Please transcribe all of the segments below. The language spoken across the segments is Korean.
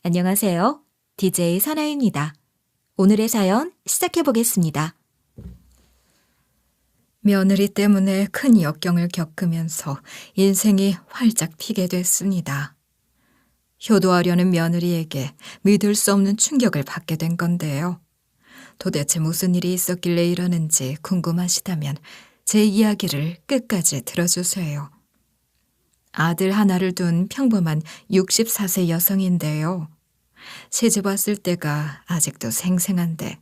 안녕하세요. DJ 사나입니다. 오늘의 사연 시작해 보겠습니다. 며느리 때문에 큰 역경을 겪으면서 인생이 활짝 피게 됐습니다. 효도하려는 며느리에게 믿을 수 없는 충격을 받게 된 건데요. 도대체 무슨 일이 있었길래 이러는지 궁금하시다면 제 이야기를 끝까지 들어주세요. 아들 하나를 둔 평범한 64세 여성인데요. 시집 왔을 때가 아직도 생생한데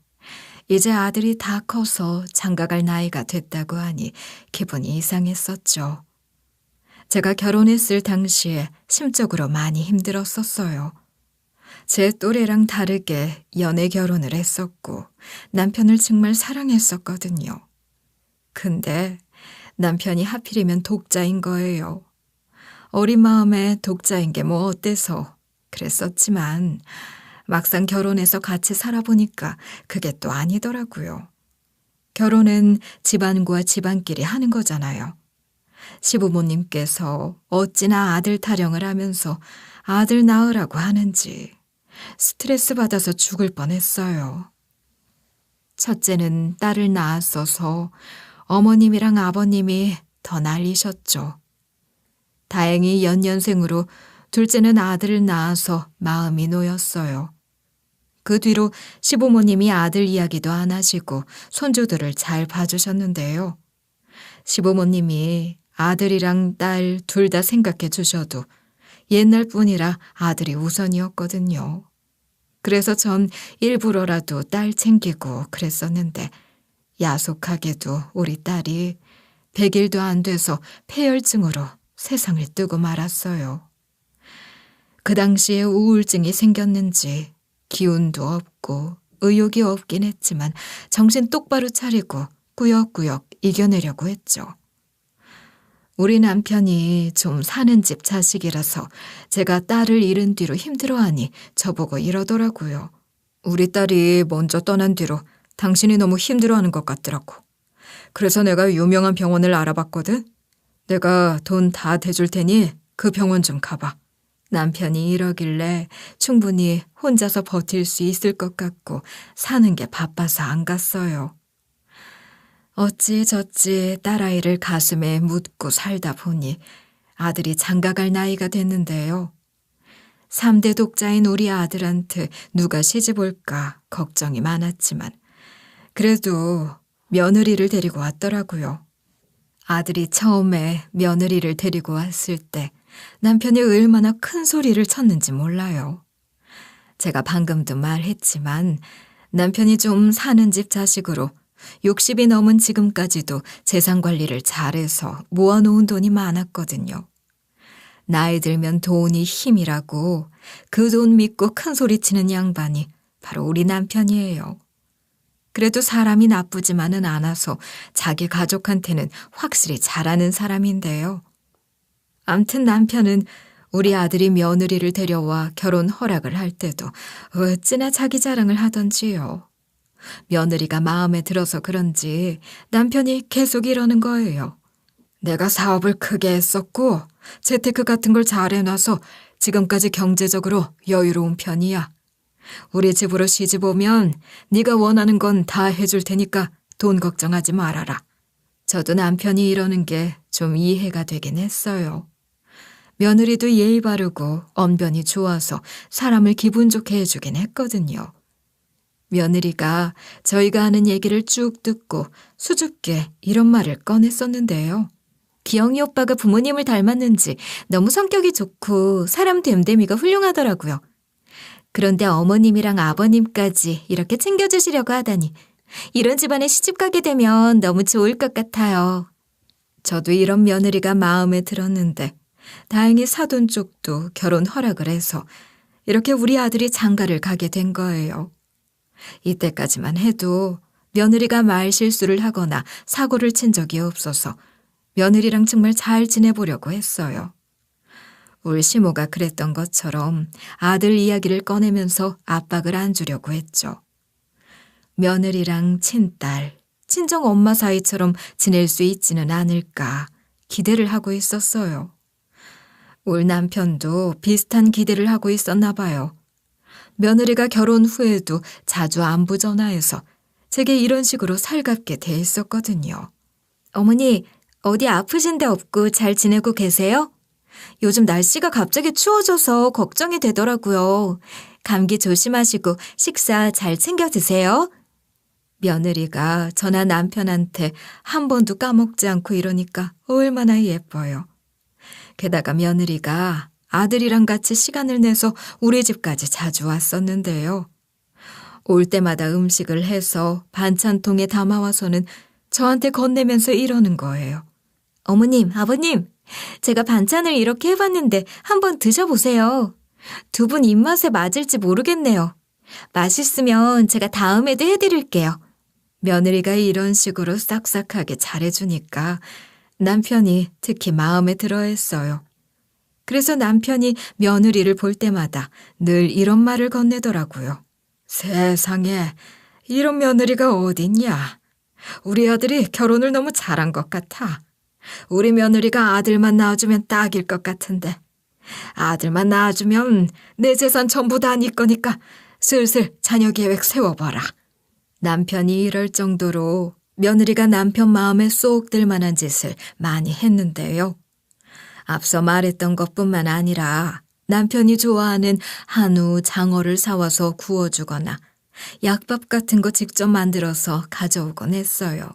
이제 아들이 다 커서 장가갈 나이가 됐다고 하니 기분이 이상했었죠. 제가 결혼했을 당시에 심적으로 많이 힘들었었어요. 제 또래랑 다르게 연애 결혼을 했었고 남편을 정말 사랑했었거든요. 근데 남편이 하필이면 독자인 거예요. 어린 마음에 독자인 게 뭐 어때서 그랬었지만 막상 결혼해서 같이 살아보니까 그게 또 아니더라고요. 결혼은 집안과 집안끼리 하는 거잖아요. 시부모님께서 어찌나 아들 타령을 하면서 아들 낳으라고 하는지 스트레스 받아서 죽을 뻔했어요. 첫째는 딸을 낳았어서 어머님이랑 아버님이 더 난리셨죠. 다행히 연년생으로 둘째는 아들을 낳아서 마음이 놓였어요. 그 뒤로 시부모님이 아들 이야기도 안 하시고 손주들을 잘 봐주셨는데요. 시부모님이 아들이랑 딸 둘 다 생각해 주셔도 옛날 뿐이라 아들이 우선이었거든요. 그래서 전 일부러라도 딸 챙기고 그랬었는데 야속하게도 우리 딸이 100일도 안 돼서 폐혈증으로 세상을 뜨고 말았어요. 그 당시에 우울증이 생겼는지 기운도 없고 의욕이 없긴 했지만 정신 똑바로 차리고 꾸역꾸역 이겨내려고 했죠. 우리 남편이 좀 사는 집 자식이라서 제가 딸을 잃은 뒤로 힘들어하니 저보고 이러더라고요. 우리 딸이 먼저 떠난 뒤로 당신이 너무 힘들어하는 것 같더라고. 그래서 내가 유명한 병원을 알아봤거든. 내가 돈 다 대줄 테니 그 병원 좀 가봐. 남편이 이러길래 충분히 혼자서 버틸 수 있을 것 같고 사는 게 바빠서 안 갔어요. 어찌저찌 딸아이를 가슴에 묻고 살다 보니 아들이 장가갈 나이가 됐는데요. 3대 독자인 우리 아들한테 누가 시집 올까 걱정이 많았지만 그래도 며느리를 데리고 왔더라고요. 아들이 처음에 며느리를 데리고 왔을 때 남편이 얼마나 큰 소리를 쳤는지 몰라요. 제가 방금도 말했지만 남편이 좀 사는 집 자식으로 60이 넘은 지금까지도 재산 관리를 잘해서 모아놓은 돈이 많았거든요. 나이 들면 돈이 힘이라고 그 돈 믿고 큰 소리 치는 양반이 바로 우리 남편이에요. 그래도 사람이 나쁘지만은 않아서 자기 가족한테는 확실히 잘하는 사람인데요. 암튼 남편은 우리 아들이 며느리를 데려와 결혼 허락을 할 때도 어찌나 자기 자랑을 하던지요. 며느리가 마음에 들어서 그런지 남편이 계속 이러는 거예요. 내가 사업을 크게 했었고 재테크 같은 걸 잘 해놔서 지금까지 경제적으로 여유로운 편이야. 우리 집으로 시집 오면 네가 원하는 건 다 해줄 테니까 돈 걱정하지 말아라. 저도 남편이 이러는 게 좀 이해가 되긴 했어요. 며느리도 예의 바르고 언변이 좋아서 사람을 기분 좋게 해주긴 했거든요. 며느리가 저희가 하는 얘기를 쭉 듣고 수줍게 이런 말을 꺼냈었는데요. 기영이 오빠가 부모님을 닮았는지 너무 성격이 좋고 사람 됨됨이가 훌륭하더라고요. 그런데 어머님이랑 아버님까지 이렇게 챙겨주시려고 하다니 이런 집안에 시집가게 되면 너무 좋을 것 같아요. 저도 이런 며느리가 마음에 들었는데 다행히 사돈 쪽도 결혼 허락을 해서 이렇게 우리 아들이 장가를 가게 된 거예요. 이때까지만 해도 며느리가 말 실수를 하거나 사고를 친 적이 없어서 며느리랑 정말 잘 지내보려고 했어요. 우리 시모가 그랬던 것처럼 아들 이야기를 꺼내면서 압박을 안 주려고 했죠. 며느리랑 친딸, 친정 엄마 사이처럼 지낼 수 있지는 않을까 기대를 하고 있었어요. 울 남편도 비슷한 기대를 하고 있었나 봐요. 며느리가 결혼 후에도 자주 안부 전화해서 제게 이런 식으로 살갑게 대했었거든요. 어머니, 어디 아프신 데 없고 잘 지내고 계세요? 요즘 날씨가 갑자기 추워져서 걱정이 되더라고요. 감기 조심하시고 식사 잘 챙겨 드세요. 며느리가 저나 남편한테 한 번도 까먹지 않고 이러니까 얼마나 예뻐요. 게다가 며느리가 아들이랑 같이 시간을 내서 우리 집까지 자주 왔었는데요. 올 때마다 음식을 해서 반찬통에 담아와서는 저한테 건네면서 이러는 거예요. 어머님, 아버님, 제가 반찬을 이렇게 해봤는데 한번 드셔보세요. 두 분 입맛에 맞을지 모르겠네요. 맛있으면 제가 다음에도 해드릴게요. 며느리가 이런 식으로 싹싹하게 잘해주니까 남편이 특히 마음에 들어했어요. 그래서 남편이 며느리를 볼 때마다 늘 이런 말을 건네더라고요. 세상에, 이런 며느리가 어딨냐. 우리 아들이 결혼을 너무 잘한 것 같아. 우리 며느리가 아들만 낳아주면 딱일 것 같은데. 아들만 낳아주면 내 재산 전부 다 네 거니까 슬슬 자녀 계획 세워봐라. 남편이 이럴 정도로 며느리가 남편 마음에 쏙 들 만한 짓을 많이 했는데요. 앞서 말했던 것뿐만 아니라 남편이 좋아하는 한우, 장어를 사와서 구워주거나 약밥 같은 거 직접 만들어서 가져오곤 했어요.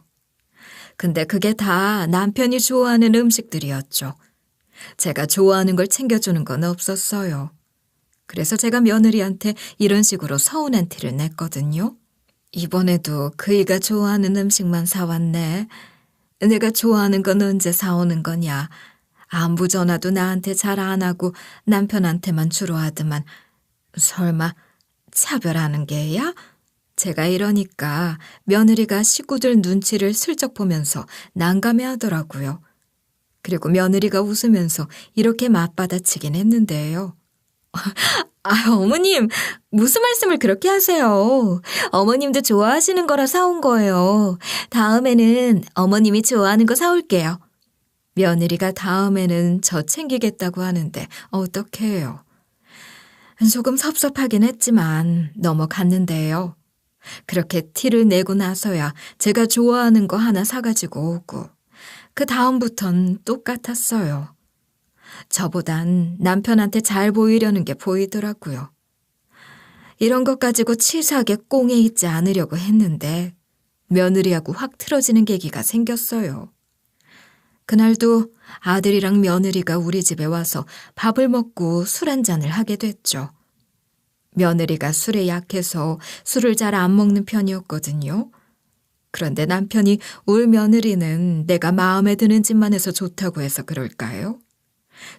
근데 그게 다 남편이 좋아하는 음식들이었죠. 제가 좋아하는 걸 챙겨주는 건 없었어요. 그래서 제가 며느리한테 이런 식으로 서운한 티를 냈거든요. 이번에도 그이가 좋아하는 음식만 사왔네. 내가 좋아하는 건 언제 사오는 거냐. 안부 전화도 나한테 잘 안 하고 남편한테만 주로 하더만 설마 차별하는 게야? 제가 이러니까 며느리가 식구들 눈치를 슬쩍 보면서 난감해하더라고요. 그리고 며느리가 웃으면서 이렇게 맞받아치긴 했는데요. 어머님, 무슨 말씀을 그렇게 하세요? 어머님도 좋아하시는 거라 사온 거예요. 다음에는 어머님이 좋아하는 거 사올게요. 며느리가 다음에는 저 챙기겠다고 하는데 어떡해요. 조금 섭섭하긴 했지만 넘어갔는데요. 그렇게 티를 내고 나서야 제가 좋아하는 거 하나 사가지고 오고 그 다음부턴 똑같았어요. 저보단 남편한테 잘 보이려는 게 보이더라고요. 이런 것 가지고 치사하게 꽁에 있지 않으려고 했는데 며느리하고 확 틀어지는 계기가 생겼어요. 그날도 아들이랑 며느리가 우리 집에 와서 밥을 먹고 술 한잔을 하게 됐죠. 며느리가 술에 약해서 술을 잘 안 먹는 편이었거든요. 그런데 남편이 울 며느리는 내가 마음에 드는 짓만 해서 좋다고 해서 그럴까요?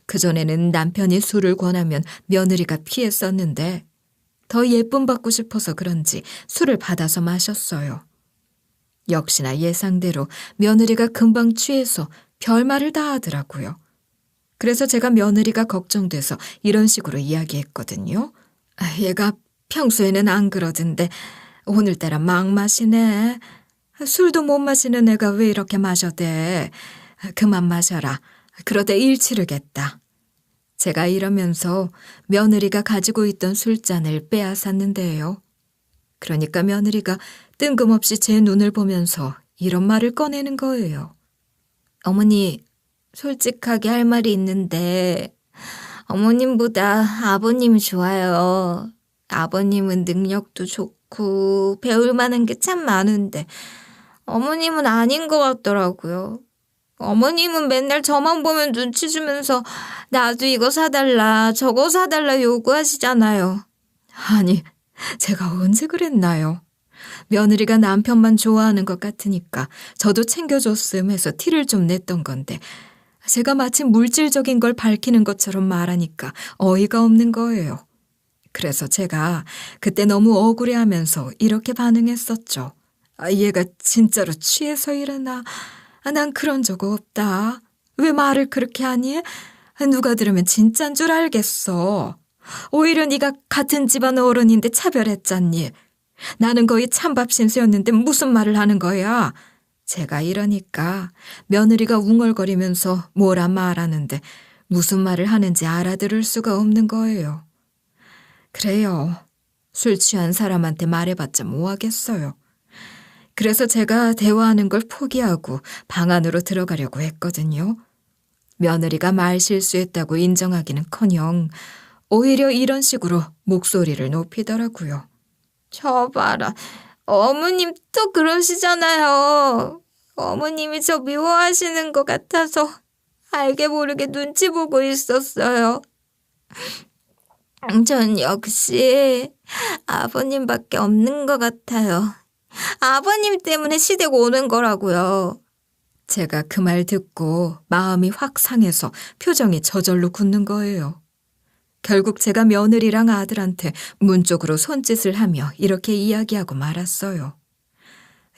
그전에는 남편이 술을 권하면 며느리가 피했었는데 더 예쁨 받고 싶어서 그런지 술을 받아서 마셨어요. 역시나 예상대로 며느리가 금방 취해서 별말을 다 하더라고요. 그래서 제가 며느리가 걱정돼서 이런 식으로 이야기했거든요. 얘가 평소에는 안 그러던데 오늘따라 막 마시네. 술도 못 마시는 애가 왜 이렇게 마셔대. 그만 마셔라. 그러다 일 치르겠다. 제가 이러면서 며느리가 가지고 있던 술잔을 빼앗았는데요. 그러니까 며느리가 뜬금없이 제 눈을 보면서 이런 말을 꺼내는 거예요. 어머니, 솔직하게 할 말이 있는데 어머님보다 아버님이 좋아요. 아버님은 능력도 좋고 배울 만한 게 참 많은데 어머님은 아닌 것 같더라고요. 어머님은 맨날 저만 보면 눈치 주면서 나도 이거 사달라 저거 사달라 요구하시잖아요. 아니, 제가 언제 그랬나요? 며느리가 남편만 좋아하는 것 같으니까 저도 챙겨줬음 해서 티를 좀 냈던 건데 제가 마치 물질적인 걸 밝히는 것처럼 말하니까 어이가 없는 거예요. 그래서 제가 그때 너무 억울해하면서 이렇게 반응했었죠. 얘가 진짜로 취해서 이러나? 난 그런 적 없다. 왜 말을 그렇게 하니? 누가 들으면 진짠 줄 알겠어. 오히려 네가 같은 집안 어른인데 차별했잖니. 나는 거의 찬밥 신세였는데 무슨 말을 하는 거야? 제가 이러니까 며느리가 웅얼거리면서 뭐라 말하는데 무슨 말을 하는지 알아들을 수가 없는 거예요. 그래요. 술 취한 사람한테 말해봤자 뭐하겠어요. 그래서 제가 대화하는 걸 포기하고 방 안으로 들어가려고 했거든요. 며느리가 말 실수했다고 인정하기는커녕 오히려 이런 식으로 목소리를 높이더라고요. 저 봐라. 어머님 또 그러시잖아요. 어머님이 저 미워하시는 것 같아서 알게 모르게 눈치 보고 있었어요. 전 역시 아버님밖에 없는 것 같아요. 아버님 때문에 시댁 오는 거라고요. 제가 그 말 듣고 마음이 확 상해서 표정이 저절로 굳는 거예요. 결국 제가 며느리랑 아들한테 문 쪽으로 손짓을 하며 이렇게 이야기하고 말았어요.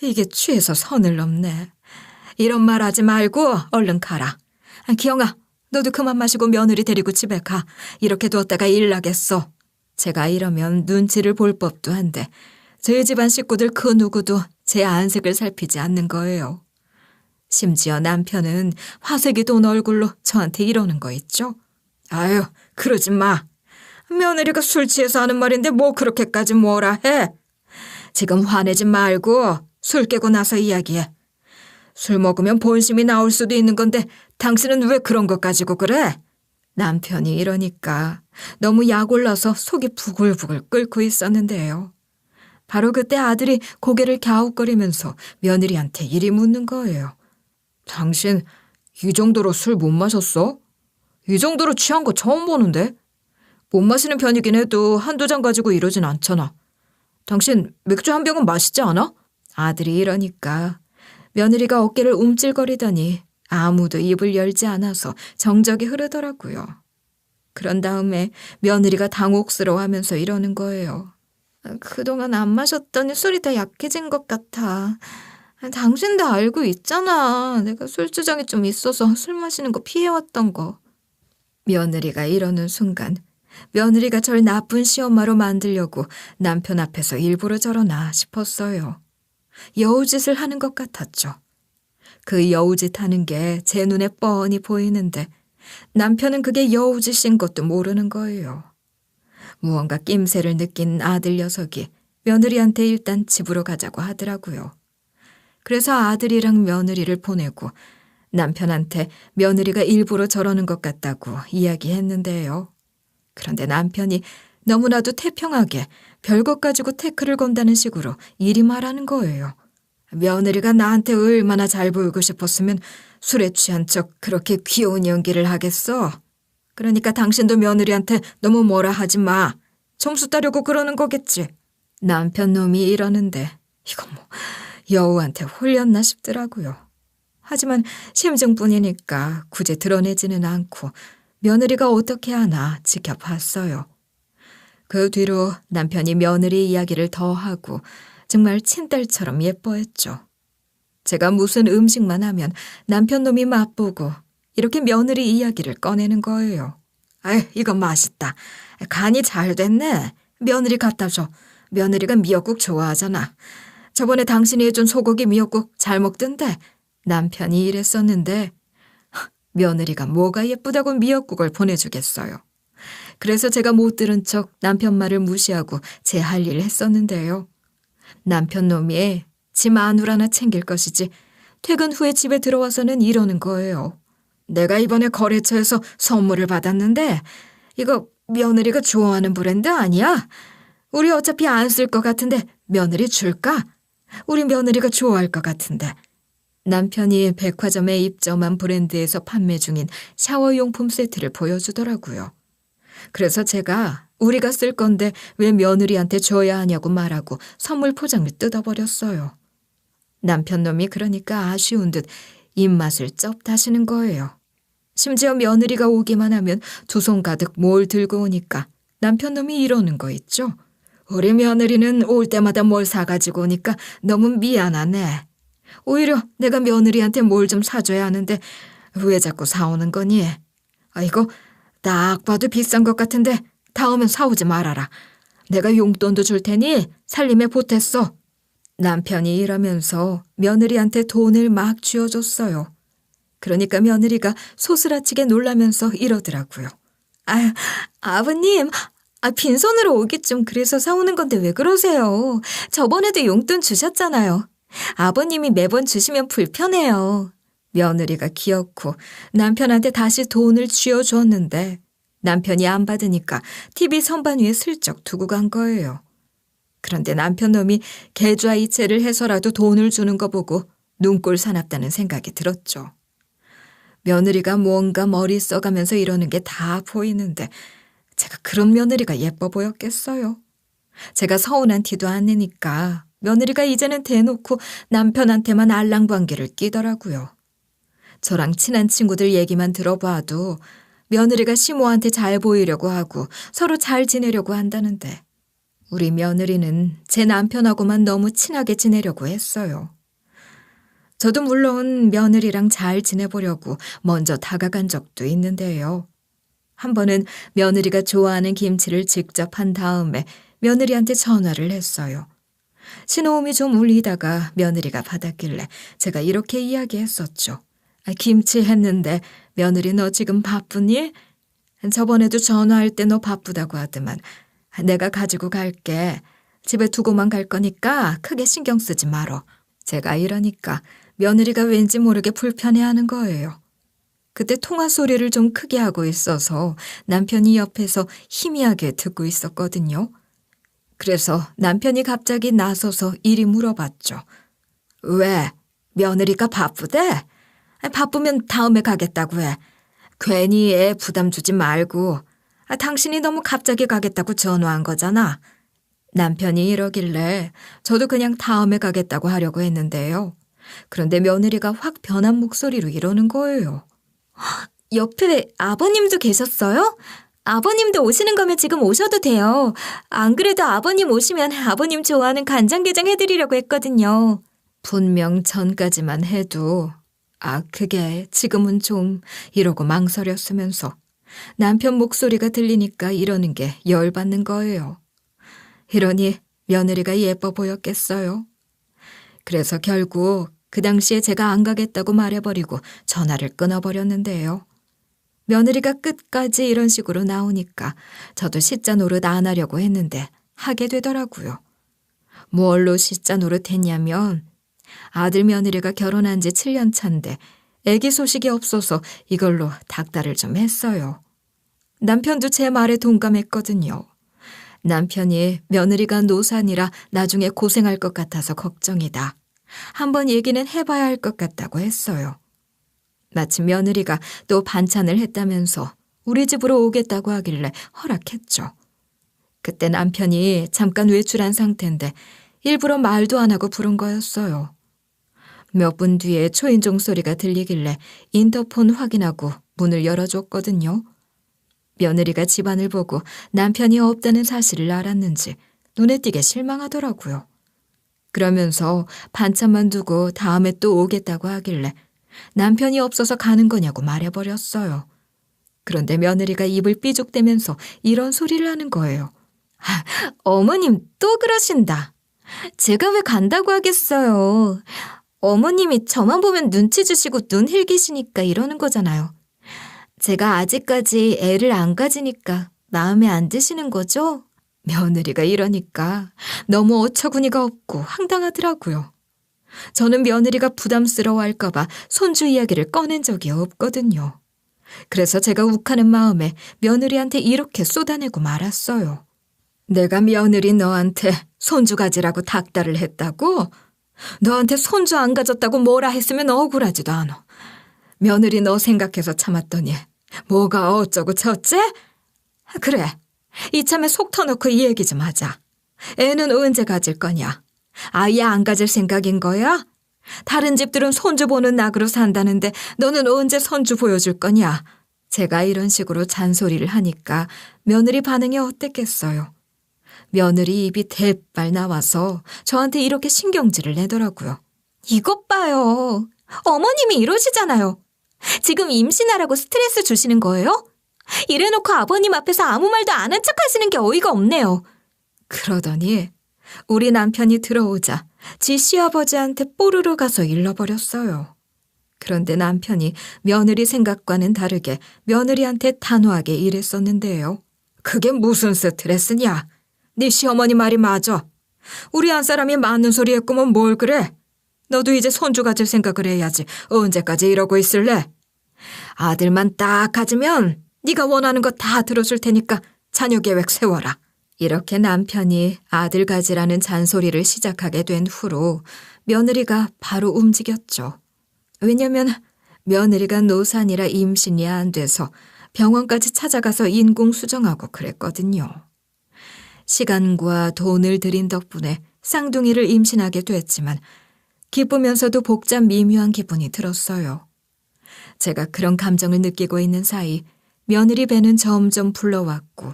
이게 취해서 선을 넘네. 이런 말 하지 말고 얼른 가라. 기영아, 너도 그만 마시고 며느리 데리고 집에 가. 이렇게 두었다가 일 나겠어. 제가 이러면 눈치를 볼 법도 한데 저희 집안 식구들 그 누구도 제 안색을 살피지 않는 거예요. 심지어 남편은 화색이 돈 얼굴로 저한테 이러는 거 있죠? 아유, 그러지 마. 며느리가 술 취해서 하는 말인데 뭐 그렇게까지 뭐라 해. 지금 화내지 말고 술 깨고 나서 이야기해. 술 먹으면 본심이 나올 수도 있는 건데 당신은 왜 그런 것 가지고 그래? 남편이 이러니까 너무 약 올라서 속이 부글부글 끓고 있었는데요. 바로 그때 아들이 고개를 갸웃거리면서 며느리한테 이리 묻는 거예요. 당신 이 정도로 술 못 마셨어? 이 정도로 취한 거 처음 보는데? 못 마시는 편이긴 해도 한두 잔 가지고 이러진 않잖아. 당신 맥주 한 병은 마시지 않아? 아들이 이러니까 며느리가 어깨를 움찔거리더니 아무도 입을 열지 않아서 정적이 흐르더라고요. 그런 다음에 며느리가 당혹스러워하면서 이러는 거예요. 그동안 안 마셨더니 술이 더 약해진 것 같아. 당신도 알고 있잖아. 내가 술주정이 좀 있어서 술 마시는 거 피해왔던 거. 며느리가 이러는 순간 며느리가 절 나쁜 시엄마로 만들려고 남편 앞에서 일부러 저러나 싶었어요. 여우짓을 하는 것 같았죠. 그 여우짓 하는 게 제 눈에 뻔히 보이는데 남편은 그게 여우짓인 것도 모르는 거예요. 무언가 낌새를 느낀 아들 녀석이 며느리한테 일단 집으로 가자고 하더라고요. 그래서 아들이랑 며느리를 보내고 남편한테 며느리가 일부러 저러는 것 같다고 이야기했는데요. 그런데 남편이 너무나도 태평하게 별것 가지고 태클을 건다는 식으로 이리 말하는 거예요. 며느리가 나한테 얼마나 잘 보이고 싶었으면 술에 취한 척 그렇게 귀여운 연기를 하겠어. 그러니까 당신도 며느리한테 너무 뭐라 하지 마. 점수 따려고 그러는 거겠지. 남편 놈이 이러는데 이거 뭐 여우한테 홀렸나 싶더라고요. 하지만 심증뿐이니까 굳이 드러내지는 않고 며느리가 어떻게 하나 지켜봤어요. 그 뒤로 남편이 며느리 이야기를 더 하고 정말 친딸처럼 예뻐했죠. 제가 무슨 음식만 하면 남편 놈이 맛보고 이렇게 며느리 이야기를 꺼내는 거예요. 아이, 이거 맛있다. 간이 잘 됐네. 며느리 갖다 줘. 며느리가 미역국 좋아하잖아. 저번에 당신이 해준 소고기 미역국 잘 먹던데. 남편이 이랬었는데 며느리가 뭐가 예쁘다고 미역국을 보내주겠어요. 그래서 제가 못 들은 척 남편 말을 무시하고 제 할 일을 했었는데요. 남편 놈이 지 마누 하나 챙길 것이지 퇴근 후에 집에 들어와서는 이러는 거예요. 내가 이번에 거래처에서 선물을 받았는데 이거 며느리가 좋아하는 브랜드 아니야? 우리 어차피 안 쓸 것 같은데 며느리 줄까? 우리 며느리가 좋아할 것 같은데. 남편이 백화점에 입점한 브랜드에서 판매 중인 샤워용품 세트를 보여주더라고요. 그래서 제가 우리가 쓸 건데 왜 며느리한테 줘야 하냐고 말하고 선물 포장을 뜯어버렸어요. 남편 놈이 그러니까 아쉬운 듯 입맛을 쩝 다시는 거예요. 심지어 며느리가 오기만 하면 두 손 가득 뭘 들고 오니까 남편 놈이 이러는 거 있죠. 우리 며느리는 올 때마다 뭘 사가지고 오니까 너무 미안하네. 오히려 내가 며느리한테 뭘 좀 사줘야 하는데 왜 자꾸 사오는 거니? 이거 딱 봐도 비싼 것 같은데 다음엔 사오지 말아라. 내가 용돈도 줄 테니 살림에 보탰어. 남편이 이러면서 며느리한테 돈을 막 쥐어줬어요. 그러니까 며느리가 소스라치게 놀라면서 이러더라고요. 아유, 아버님, 빈손으로 오기 좀 그래서 사오는 건데 왜 그러세요? 저번에도 용돈 주셨잖아요. 아버님이 매번 주시면 불편해요. 며느리가 기어코 남편한테 다시 돈을 쥐어주었는데 남편이 안 받으니까 TV 선반 위에 슬쩍 두고 간 거예요. 그런데 남편 놈이 계좌이체를 해서라도 돈을 주는 거 보고 눈꼴 사납다는 생각이 들었죠. 며느리가 뭔가 머리 써가면서 이러는 게 다 보이는데 제가 그런 며느리가 예뻐 보였겠어요. 제가 서운한 티도 안 내니까 며느리가 이제는 대놓고 남편한테만 알랑방귀를 끼더라고요. 저랑 친한 친구들 얘기만 들어봐도 며느리가 시모한테 잘 보이려고 하고 서로 잘 지내려고 한다는데 우리 며느리는 제 남편하고만 너무 친하게 지내려고 했어요. 저도 물론 며느리랑 잘 지내보려고 먼저 다가간 적도 있는데요. 한 번은 며느리가 좋아하는 김치를 직접 한 다음에 며느리한테 전화를 했어요. 신호음이 좀 울리다가 며느리가 받았길래 제가 이렇게 이야기했었죠. 김치 했는데 며느리 너 지금 바쁘니? 저번에도 전화할 때 너 바쁘다고 하더만 내가 가지고 갈게. 집에 두고만 갈 거니까 크게 신경 쓰지 말어. 제가 이러니까 며느리가 왠지 모르게 불편해하는 거예요. 그때 통화 소리를 좀 크게 하고 있어서 남편이 옆에서 희미하게 듣고 있었거든요. 그래서 남편이 갑자기 나서서 이리 물어봤죠. 왜? 며느리가 바쁘대? 바쁘면 다음에 가겠다고 해. 괜히 애 부담 주지 말고. 당신이 너무 갑자기 가겠다고 전화한 거잖아. 남편이 이러길래 저도 그냥 다음에 가겠다고 하려고 했는데요. 그런데 며느리가 확 변한 목소리로 이러는 거예요. 옆에 아버님도 계셨어요? 아버님도 오시는 거면 지금 오셔도 돼요. 안 그래도 아버님 오시면 아버님 좋아하는 간장게장 해드리려고 했거든요. 분명 전까지만 해도 그게 지금은 좀 이러고 망설였으면서 남편 목소리가 들리니까 이러는 게 열받는 거예요. 이러니 며느리가 예뻐 보였겠어요. 그래서 결국 그 당시에 제가 안 가겠다고 말해버리고 전화를 끊어버렸는데요. 며느리가 끝까지 이런 식으로 나오니까 저도 시자 노릇 안 하려고 했는데 하게 되더라고요. 뭘로 시자 노릇 했냐면 아들 며느리가 결혼한 지 7년 차인데 애기 소식이 없어서 이걸로 닥달을 좀 했어요. 남편도 제 말에 동감했거든요. 남편이 며느리가 노산이라 나중에 고생할 것 같아서 걱정이다. 한번 얘기는 해봐야 할 것 같다고 했어요. 마침 며느리가 또 반찬을 했다면서 우리 집으로 오겠다고 하길래 허락했죠. 그때 남편이 잠깐 외출한 상태인데 일부러 말도 안 하고 부른 거였어요. 몇 분 뒤에 초인종 소리가 들리길래 인터폰 확인하고 문을 열어줬거든요. 며느리가 집안을 보고 남편이 없다는 사실을 알았는지 눈에 띄게 실망하더라고요. 그러면서 반찬만 두고 다음에 또 오겠다고 하길래 남편이 없어서 가는 거냐고 말해버렸어요. 그런데 며느리가 입을 삐죽대면서 이런 소리를 하는 거예요. 어머님 또 그러신다. 제가 왜 간다고 하겠어요. 어머님이 저만 보면 눈치 주시고 눈 흘기시니까 이러는 거잖아요. 제가 아직까지 애를 안 가지니까 마음에 안 드시는 거죠? 며느리가 이러니까 너무 어처구니가 없고 황당하더라고요. 저는 며느리가 부담스러워할까 봐 손주 이야기를 꺼낸 적이 없거든요. 그래서 제가 욱하는 마음에 며느리한테 이렇게 쏟아내고 말았어요. 내가 며느리 너한테 손주 가지라고 닥달을 했다고? 너한테 손주 안 가졌다고 뭐라 했으면 억울하지도 않아. 며느리 너 생각해서 참았더니 뭐가 어쩌고 저쩌? 그래, 이참에 속 터놓고 이 얘기 좀 하자. 애는 언제 가질 거냐? 아예 안 가질 생각인 거야? 다른 집들은 손주 보는 낙으로 산다는데 너는 언제 손주 보여줄 거냐? 제가 이런 식으로 잔소리를 하니까 며느리 반응이 어땠겠어요? 며느리 입이 대빨 나와서 저한테 이렇게 신경질을 내더라고요. 이것 봐요. 어머님이 이러시잖아요. 지금 임신하라고 스트레스 주시는 거예요? 이래놓고 아버님 앞에서 아무 말도 안 한 척 하시는 게 어이가 없네요. 그러더니 우리 남편이 들어오자 지 시아버지한테 뽀르르 가서 일러버렸어요. 그런데 남편이 며느리 생각과는 다르게 며느리한테 단호하게 이랬었는데요. 그게 무슨 스트레스냐? 네 시어머니 말이 맞아. 우리 한 사람이 맞는 소리 했구먼 뭘 그래? 너도 이제 손주 가질 생각을 해야지. 언제까지 이러고 있을래? 아들만 딱 가지면 네가 원하는 거 다 들어줄 테니까 자녀 계획 세워라. 이렇게 남편이 아들 가지라는 잔소리를 시작하게 된 후로 며느리가 바로 움직였죠. 왜냐면 며느리가 노산이라 임신이 안 돼서 병원까지 찾아가서 인공 수정하고 그랬거든요. 시간과 돈을 들인 덕분에 쌍둥이를 임신하게 됐지만 기쁘면서도 복잡 미묘한 기분이 들었어요. 제가 그런 감정을 느끼고 있는 사이 며느리 배는 점점 불러왔고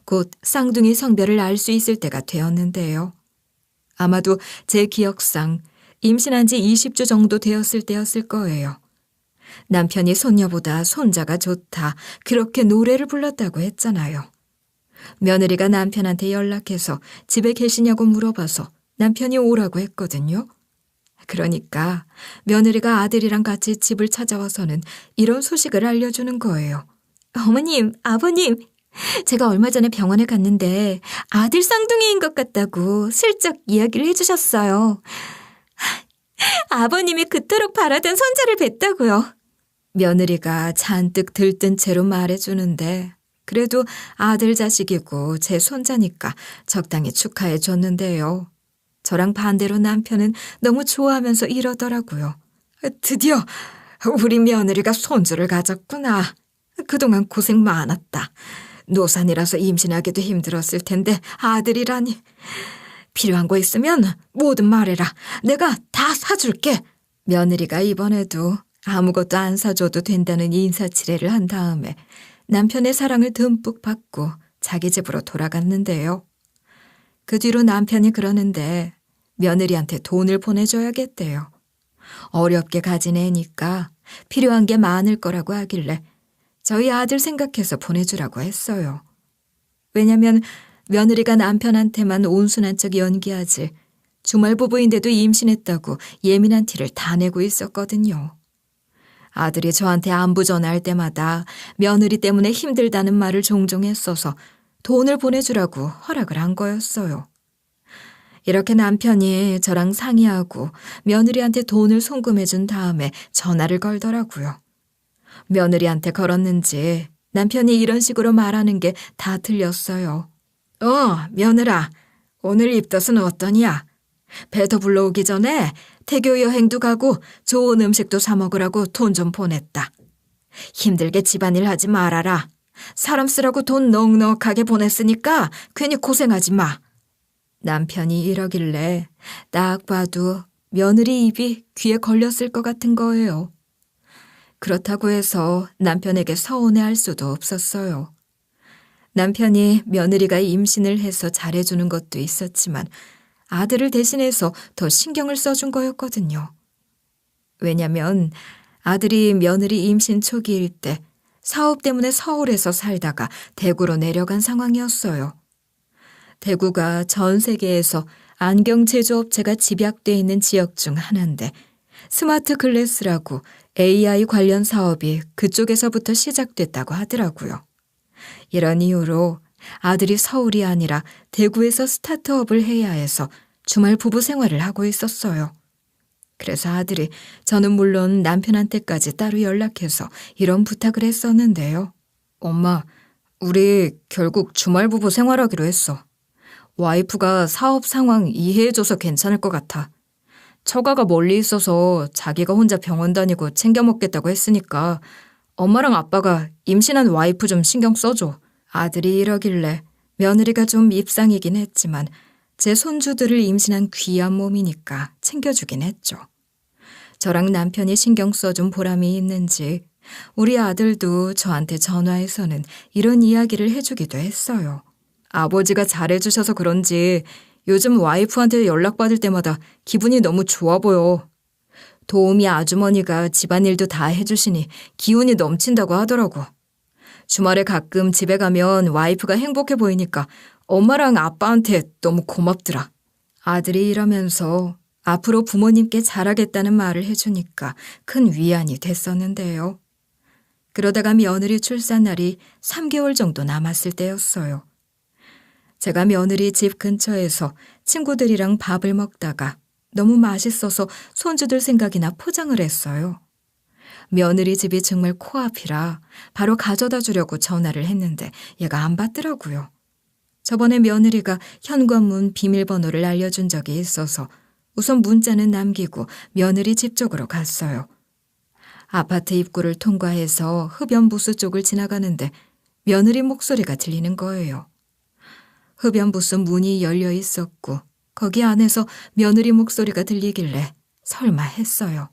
곧 쌍둥이 성별을 알 수 있을 때가 되었는데요. 아마도 제 기억상 임신한 지 20주 정도 되었을 때였을 거예요. 남편이 손녀보다 손자가 좋다 그렇게 노래를 불렀다고 했잖아요. 며느리가 남편한테 연락해서 집에 계시냐고 물어봐서 남편이 오라고 했거든요. 그러니까 며느리가 아들이랑 같이 집을 찾아와서는 이런 소식을 알려주는 거예요. 어머님, 아버님, 제가 얼마 전에 병원에 갔는데 아들 쌍둥이인 것 같다고 슬쩍 이야기를 해주셨어요. 아버님이 그토록 바라던 손자를 뵀다고요. 며느리가 잔뜩 들뜬 채로 말해주는데 그래도 아들 자식이고 제 손자니까 적당히 축하해 줬는데요. 저랑 반대로 남편은 너무 좋아하면서 이러더라고요. 드디어 우리 며느리가 손주를 가졌구나. 그동안 고생 많았다. 노산이라서 임신하기도 힘들었을 텐데 아들이라니. 필요한 거 있으면 뭐든 말해라. 내가 다 사줄게. 며느리가 이번에도 아무것도 안 사줘도 된다는 인사치레를 한 다음에 남편의 사랑을 듬뿍 받고 자기 집으로 돌아갔는데요. 그 뒤로 남편이 그러는데 며느리한테 돈을 보내줘야겠대요. 어렵게 가진 애니까 필요한 게 많을 거라고 하길래 저희 아들 생각해서 보내주라고 했어요. 왜냐면 며느리가 남편한테만 온순한 척 연기하지 주말 부부인데도 임신했다고 예민한 티를 다 내고 있었거든요. 아들이 저한테 안부 전화할 때마다 며느리 때문에 힘들다는 말을 종종 했어서 돈을 보내주라고 허락을 한 거였어요. 이렇게 남편이 저랑 상의하고 며느리한테 돈을 송금해준 다음에 전화를 걸더라고요. 며느리한테 걸었는지 남편이 이런 식으로 말하는 게 다 들렸어요. 며느라, 오늘 입덧은 어떠냐? 배도 불러오기 전에 태교 여행도 가고 좋은 음식도 사 먹으라고 돈 좀 보냈다. 힘들게 집안일 하지 말아라. 사람 쓰라고 돈 넉넉하게 보냈으니까 괜히 고생하지 마. 남편이 이러길래 딱 봐도 며느리 입이 귀에 걸렸을 것 같은 거예요. 그렇다고 해서 남편에게 서운해할 수도 없었어요. 남편이 며느리가 임신을 해서 잘해주는 것도 있었지만 아들을 대신해서 더 신경을 써준 거였거든요. 왜냐면 아들이 며느리 임신 초기일 때 사업 때문에 서울에서 살다가 대구로 내려간 상황이었어요. 대구가 전 세계에서 안경 제조업체가 집약돼 있는 지역 중 하나인데 스마트 글래스라고 AI 관련 사업이 그쪽에서부터 시작됐다고 하더라고요. 이런 이유로 아들이 서울이 아니라 대구에서 스타트업을 해야 해서 주말 부부 생활을 하고 있었어요. 그래서 아들이 저는 물론 남편한테까지 따로 연락해서 이런 부탁을 했었는데요. 엄마, 우리 결국 주말 부부 생활하기로 했어. 와이프가 사업 상황 이해해줘서 괜찮을 것 같아. 처가가 멀리 있어서 자기가 혼자 병원 다니고 챙겨 먹겠다고 했으니까 엄마랑 아빠가 임신한 와이프 좀 신경 써줘. 아들이 이러길래 며느리가 좀 밉상이긴 했지만 제 손주들을 임신한 귀한 몸이니까 챙겨주긴 했죠. 저랑 남편이 신경 써준 보람이 있는지 우리 아들도 저한테 전화해서는 이런 이야기를 해주기도 했어요. 아버지가 잘해주셔서 그런지 요즘 와이프한테 연락받을 때마다 기분이 너무 좋아 보여. 도우미 아주머니가 집안일도 다 해주시니 기운이 넘친다고 하더라고. 주말에 가끔 집에 가면 와이프가 행복해 보이니까 엄마랑 아빠한테 너무 고맙더라. 아들이 이러면서 앞으로 부모님께 잘하겠다는 말을 해주니까 큰 위안이 됐었는데요. 그러다가 며느리 출산 날이 3개월 정도 남았을 때였어요. 제가 며느리 집 근처에서 친구들이랑 밥을 먹다가 너무 맛있어서 손주들 생각이나 포장을 했어요. 며느리 집이 정말 코앞이라 바로 가져다 주려고 전화를 했는데 얘가 안 받더라고요. 저번에 며느리가 현관문 비밀번호를 알려준 적이 있어서 우선 문자는 남기고 며느리 집 쪽으로 갔어요. 아파트 입구를 통과해서 흡연부스 쪽을 지나가는데 며느리 목소리가 들리는 거예요. 흡연부스 문이 열려 있었고 거기 안에서 며느리 목소리가 들리길래 설마 했어요.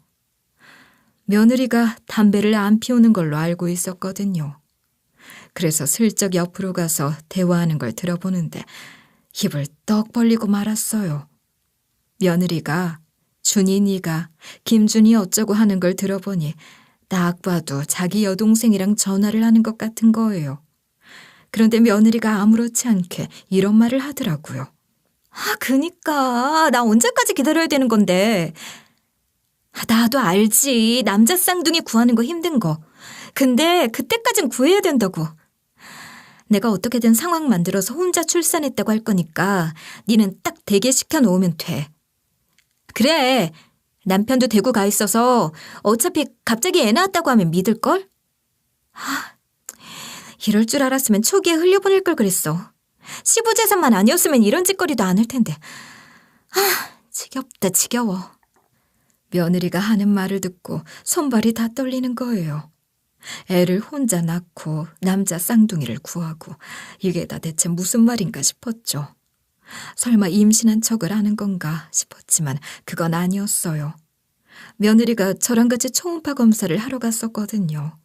며느리가 담배를 안 피우는 걸로 알고 있었거든요. 그래서 슬쩍 옆으로 가서 대화하는 걸 들어보는데 입을 떡 벌리고 말았어요. 며느리가 준이 네가 김준이 어쩌고 하는 걸 들어보니 딱 봐도 자기 여동생이랑 전화를 하는 것 같은 거예요. 그런데 며느리가 아무렇지 않게 이런 말을 하더라고요. 그니까 나 언제까지 기다려야 되는 건데. 나도 알지. 남자 쌍둥이 구하는 거 힘든 거. 근데 그때까진 구해야 된다고. 내가 어떻게든 상황 만들어서 혼자 출산했다고 할 거니까 니는 딱 대기시켜 놓으면 돼. 그래. 남편도 대구 가 있어서 어차피 갑자기 애 낳았다고 하면 믿을걸? 이럴 줄 알았으면 초기에 흘려보낼 걸 그랬어. 시부재산만 아니었으면 이런 짓거리도 안 할 텐데. 지겹다 지겨워. 며느리가 하는 말을 듣고 손발이 다 떨리는 거예요. 애를 혼자 낳고 남자 쌍둥이를 구하고 이게 다 대체 무슨 말인가 싶었죠. 설마 임신한 척을 하는 건가 싶었지만 그건 아니었어요. 며느리가 저랑 같이 초음파 검사를 하러 갔었거든요.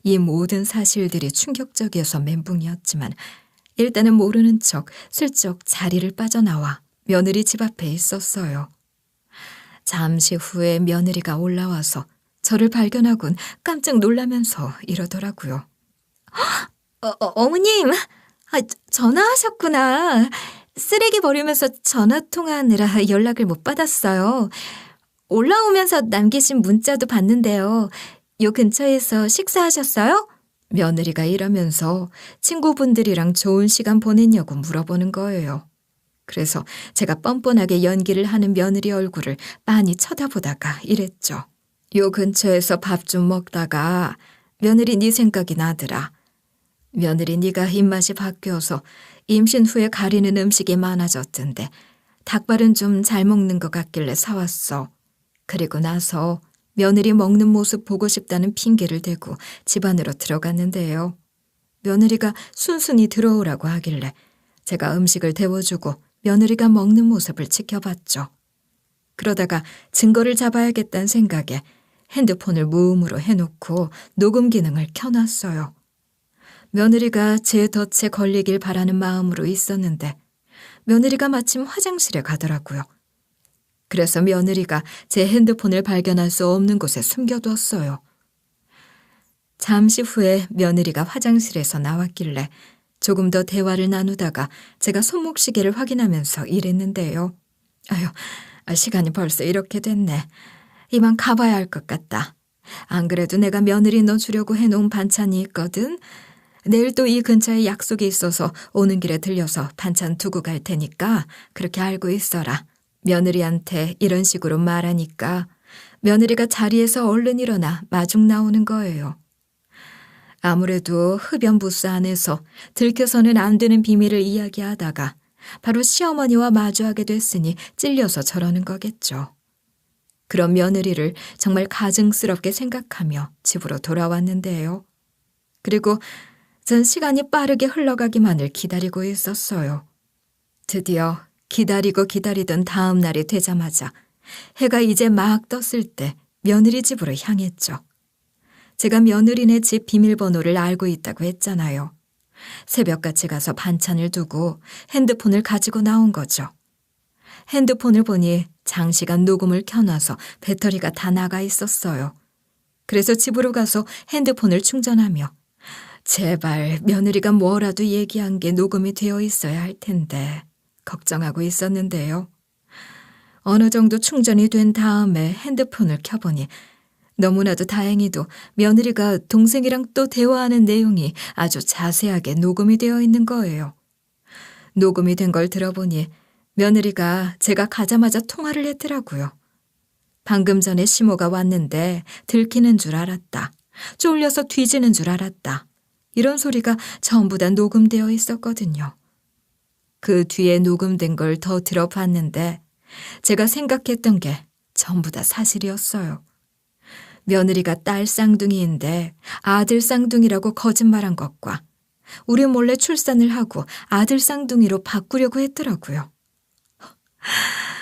이 모든 사실들이 충격적이어서 멘붕이었지만 일단은 모르는 척 슬쩍 자리를 빠져나와 며느리 집 앞에 있었어요. 잠시 후에 며느리가 올라와서 저를 발견하곤 깜짝 놀라면서 이러더라고요. 어머님, 전화하셨구나. 쓰레기 버리면서 전화 통화하느라 연락을 못 받았어요. 올라오면서 남기신 문자도 봤는데요. 요 근처에서 식사하셨어요? 며느리가 이러면서 친구분들이랑 좋은 시간 보냈냐고 물어보는 거예요. 그래서 제가 뻔뻔하게 연기를 하는 며느리 얼굴을 빤히 쳐다보다가 이랬죠. 요 근처에서 밥 좀 먹다가 며느리 네 생각이 나더라. 며느리 네가 입맛이 바뀌어서 임신 후에 가리는 음식이 많아졌던데 닭발은 좀 잘 먹는 것 같길래 사왔어. 그리고 나서 며느리 먹는 모습 보고 싶다는 핑계를 대고 집 안으로 들어갔는데요. 며느리가 순순히 들어오라고 하길래 제가 음식을 데워주고 며느리가 먹는 모습을 지켜봤죠. 그러다가 증거를 잡아야겠다는 생각에 핸드폰을 무음으로 해놓고 녹음 기능을 켜놨어요. 며느리가 제 덫에 걸리길 바라는 마음으로 있었는데 며느리가 마침 화장실에 가더라고요. 그래서 며느리가 제 핸드폰을 발견할 수 없는 곳에 숨겨두었어요. 잠시 후에 며느리가 화장실에서 나왔길래 조금 더 대화를 나누다가 제가 손목시계를 확인하면서 이랬는데요. 시간이 벌써 이렇게 됐네. 이만 가봐야 할 것 같다. 안 그래도 내가 며느리 넣어주려고 해놓은 반찬이 있거든. 내일 또 이 근처에 약속이 있어서 오는 길에 들려서 반찬 두고 갈 테니까 그렇게 알고 있어라. 며느리한테 이런 식으로 말하니까 며느리가 자리에서 얼른 일어나 마중 나오는 거예요. 아무래도 흡연부스 안에서 들켜서는 안 되는 비밀을 이야기하다가 바로 시어머니와 마주하게 됐으니 찔려서 저러는 거겠죠. 그런 며느리를 정말 가증스럽게 생각하며 집으로 돌아왔는데요. 그리고 전 시간이 빠르게 흘러가기만을 기다리고 있었어요. 드디어 기다리고 기다리던 다음 날이 되자마자 해가 이제 막 떴을 때 며느리 집으로 향했죠. 제가 며느리네 집 비밀번호를 알고 있다고 했잖아요. 새벽같이 가서 반찬을 두고 핸드폰을 가지고 나온 거죠. 핸드폰을 보니 장시간 녹음을 켜놔서 배터리가 다 나가 있었어요. 그래서 집으로 가서 핸드폰을 충전하며 제발 며느리가 뭐라도 얘기한 게 녹음이 되어 있어야 할 텐데 걱정하고 있었는데요. 어느 정도 충전이 된 다음에 핸드폰을 켜보니 너무나도 다행히도 며느리가 동생이랑 또 대화하는 내용이 아주 자세하게 녹음이 되어 있는 거예요. 녹음이 된 걸 들어보니 며느리가 제가 가자마자 통화를 했더라고요. 방금 전에 시모가 왔는데 들키는 줄 알았다. 쫄려서 뒤지는 줄 알았다. 이런 소리가 전부 다 녹음되어 있었거든요. 그 뒤에 녹음된 걸 더 들어봤는데 제가 생각했던 게 전부 다 사실이었어요. 며느리가 딸 쌍둥이인데 아들 쌍둥이라고 거짓말한 것과 우리 몰래 출산을 하고 아들 쌍둥이로 바꾸려고 했더라고요.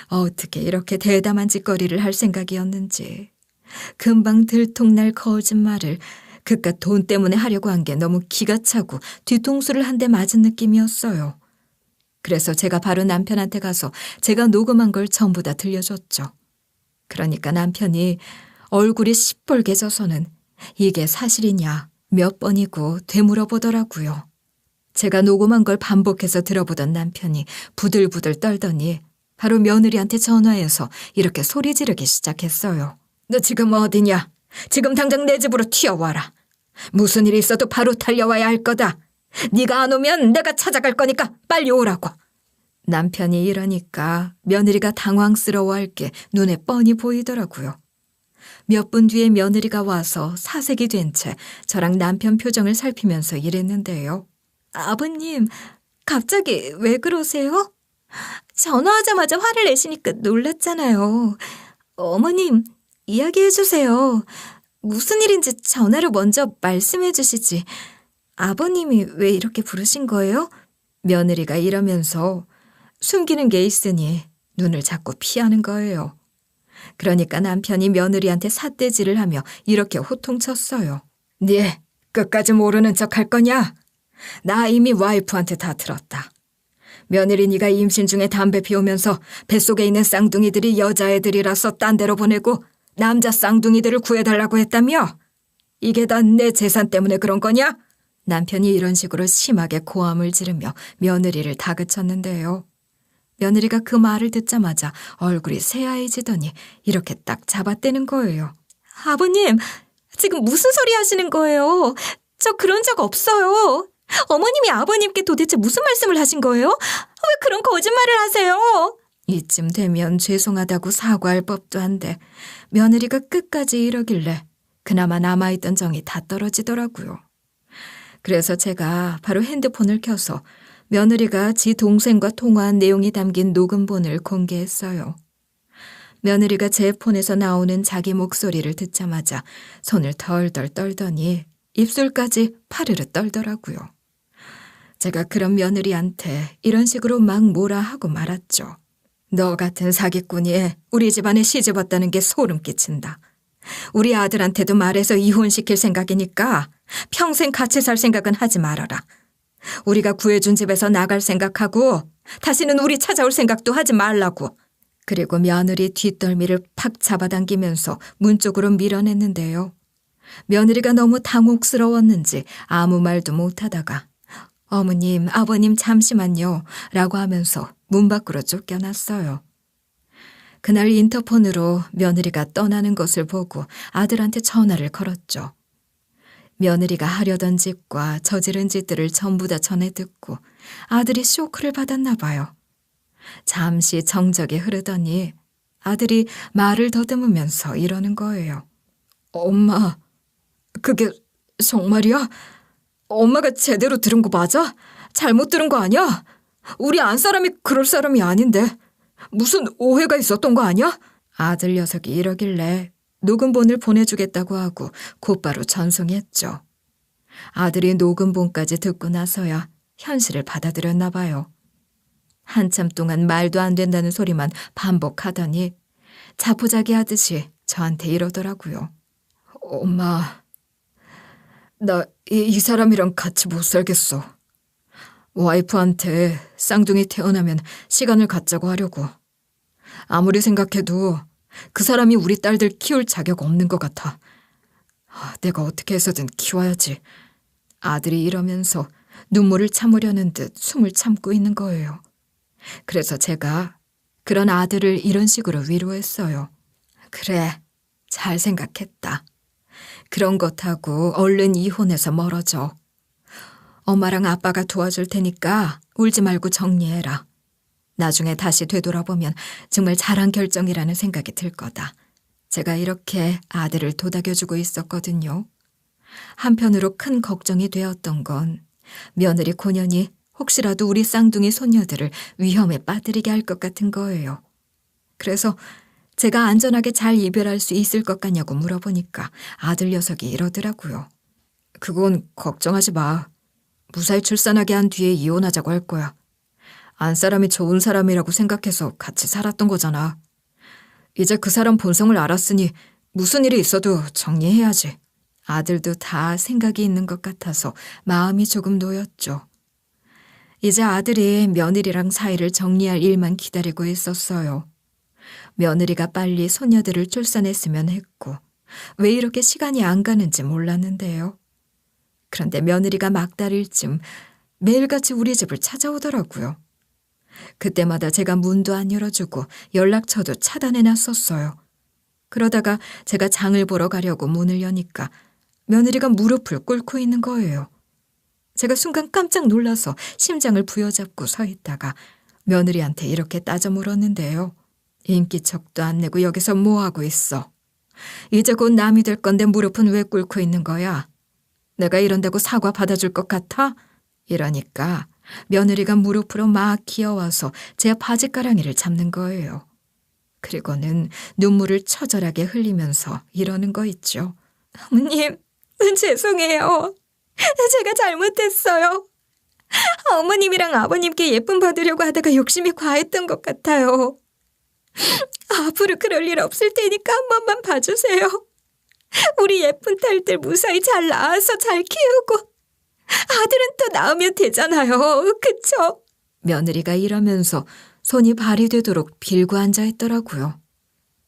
어떻게 이렇게 대담한 짓거리를 할 생각이었는지. 금방 들통날 거짓말을 그깟 돈 때문에 하려고 한 게 너무 기가 차고 뒤통수를 한 대 맞은 느낌이었어요. 그래서 제가 바로 남편한테 가서 제가 녹음한 걸 전부 다 들려줬죠. 그러니까 남편이 얼굴이 시뻘게 져서는 이게 사실이냐 몇 번이고 되물어보더라고요. 제가 녹음한 걸 반복해서 들어보던 남편이 부들부들 떨더니 바로 며느리한테 전화해서 이렇게 소리 지르기 시작했어요. 너 지금 어디냐? 지금 당장 내 집으로 튀어와라. 무슨 일이 있어도 바로 달려와야 할 거다. 네가 안 오면 내가 찾아갈 거니까 빨리 오라고. 남편이 이러니까 며느리가 당황스러워할 게 눈에 뻔히 보이더라고요. 몇 분 뒤에 며느리가 와서 사색이 된 채 저랑 남편 표정을 살피면서 이랬는데요. 아버님, 갑자기 왜 그러세요? 전화하자마자 화를 내시니까 놀랐잖아요. 어머님, 이야기해 주세요. 무슨 일인지 전화로 먼저 말씀해 주시지. 아버님이 왜 이렇게 부르신 거예요? 며느리가 이러면서 숨기는 게 있으니 눈을 자꾸 피하는 거예요. 그러니까 남편이 며느리한테 삿대질을 하며 이렇게 호통쳤어요. 네, 끝까지 모르는 척 할 거냐? 나 이미 와이프한테 다 들었다. 며느리 네가 임신 중에 담배 피우면서 뱃속에 있는 쌍둥이들이 여자애들이라서 딴 데로 보내고 남자 쌍둥이들을 구해달라고 했다며? 이게 다 내 재산 때문에 그런 거냐? 남편이 이런 식으로 심하게 고함을 지르며 며느리를 다그쳤는데요. 며느리가 그 말을 듣자마자 얼굴이 새하얘지더니 이렇게 딱 잡아떼는 거예요. 아버님, 지금 무슨 소리 하시는 거예요? 저 그런 적 없어요. 어머님이 아버님께 도대체 무슨 말씀을 하신 거예요? 왜 그런 거짓말을 하세요? 이쯤 되면 죄송하다고 사과할 법도 한데 며느리가 끝까지 이러길래 그나마 남아있던 정이 다 떨어지더라고요. 그래서 제가 바로 핸드폰을 켜서 며느리가 지 동생과 통화한 내용이 담긴 녹음본을 공개했어요. 며느리가 제 폰에서 나오는 자기 목소리를 듣자마자 손을 덜덜 떨더니 입술까지 파르르 떨더라고요. 제가 그런 며느리한테 이런 식으로 막 뭐라 하고 말았죠. 너 같은 사기꾼이 우리 집안에 시집 왔다는 게 소름 끼친다. 우리 아들한테도 말해서 이혼시킬 생각이니까 평생 같이 살 생각은 하지 말아라. 우리가 구해준 집에서 나갈 생각하고 다시는 우리 찾아올 생각도 하지 말라고. 그리고 며느리 뒷덜미를 팍 잡아당기면서 문 쪽으로 밀어냈는데요. 며느리가 너무 당혹스러웠는지 아무 말도 못하다가 어머님, 아버님 잠시만요 라고 하면서 문 밖으로 쫓겨났어요. 그날 인터폰으로 며느리가 떠나는 것을 보고 아들한테 전화를 걸었죠. 며느리가 하려던 짓과 저지른 짓들을 전부 다 전해 듣고 아들이 쇼크를 받았나 봐요. 잠시 정적이 흐르더니 아들이 말을 더듬으면서 이러는 거예요. 엄마, 그게 정말이야? 엄마가 제대로 들은 거 맞아? 잘못 들은 거 아니야? 우리 안 사람이 그럴 사람이 아닌데 무슨 오해가 있었던 거 아니야? 아들 녀석이 이러길래 녹음본을 보내주겠다고 하고 곧바로 전송했죠. 아들이 녹음본까지 듣고 나서야 현실을 받아들였나 봐요. 한참 동안 말도 안 된다는 소리만 반복하더니 자포자기 하듯이 저한테 이러더라고요. 엄마, 나 이 사람이랑 같이 못 살겠어. 와이프한테 쌍둥이 태어나면 시간을 갖자고 하려고. 아무리 생각해도 그 사람이 우리 딸들 키울 자격 없는 것 같아. 내가 어떻게 해서든 키워야지. 아들이 이러면서 눈물을 참으려는 듯 숨을 참고 있는 거예요. 그래서 제가 그런 아들을 이런 식으로 위로했어요. 그래, 잘 생각했다. 그런 것하고 얼른 이혼해서 멀어져. 엄마랑 아빠가 도와줄 테니까 울지 말고 정리해라. 나중에 다시 되돌아보면 정말 잘한 결정이라는 생각이 들 거다. 제가 이렇게 아들을 도닥여주고 있었거든요. 한편으로 큰 걱정이 되었던 건 며느리 고년이 혹시라도 우리 쌍둥이 손녀들을 위험에 빠뜨리게 할 것 같은 거예요. 그래서 제가 안전하게 잘 이별할 수 있을 것 같냐고 물어보니까 아들 녀석이 이러더라고요. 그건 걱정하지 마. 무사히 출산하게 한 뒤에 이혼하자고 할 거야. 안사람이 좋은 사람이라고 생각해서 같이 살았던 거잖아. 이제 그 사람 본성을 알았으니 무슨 일이 있어도 정리해야지. 아들도 다 생각이 있는 것 같아서 마음이 조금 놓였죠. 이제 아들이 며느리랑 사이를 정리할 일만 기다리고 있었어요. 며느리가 빨리 손녀들을 출산했으면 했고 왜 이렇게 시간이 안 가는지 몰랐는데요. 그런데 며느리가 막달일 쯤 매일같이 우리 집을 찾아오더라고요. 그때마다 제가 문도 안 열어주고 연락처도 차단해놨었어요. 그러다가 제가 장을 보러 가려고 문을 여니까 며느리가 무릎을 꿇고 있는 거예요. 제가 순간 깜짝 놀라서 심장을 부여잡고 서 있다가 며느리한테 이렇게 따져 물었는데요. 인기척도 안 내고 여기서 뭐하고 있어? 이제 곧 남이 될 건데 무릎은 왜 꿇고 있는 거야? 내가 이런다고 사과 받아줄 것 같아? 이러니까 며느리가 무릎으로 막 기어와서 제 바지가랑이를 잡는 거예요. 그리고는 눈물을 처절하게 흘리면서 이러는 거 있죠. 어머님, 죄송해요. 제가 잘못했어요. 어머님이랑 아버님께 예쁨 받으려고 하다가 욕심이 과했던 것 같아요. 앞으로 그럴 일 없을 테니까 한 번만 봐주세요. 우리 예쁜 딸들 무사히 잘 낳아서 잘 키우고 아들은 또 낳으면 되잖아요. 그쵸? 며느리가 이러면서 손이 발이 되도록 빌고 앉아있더라고요.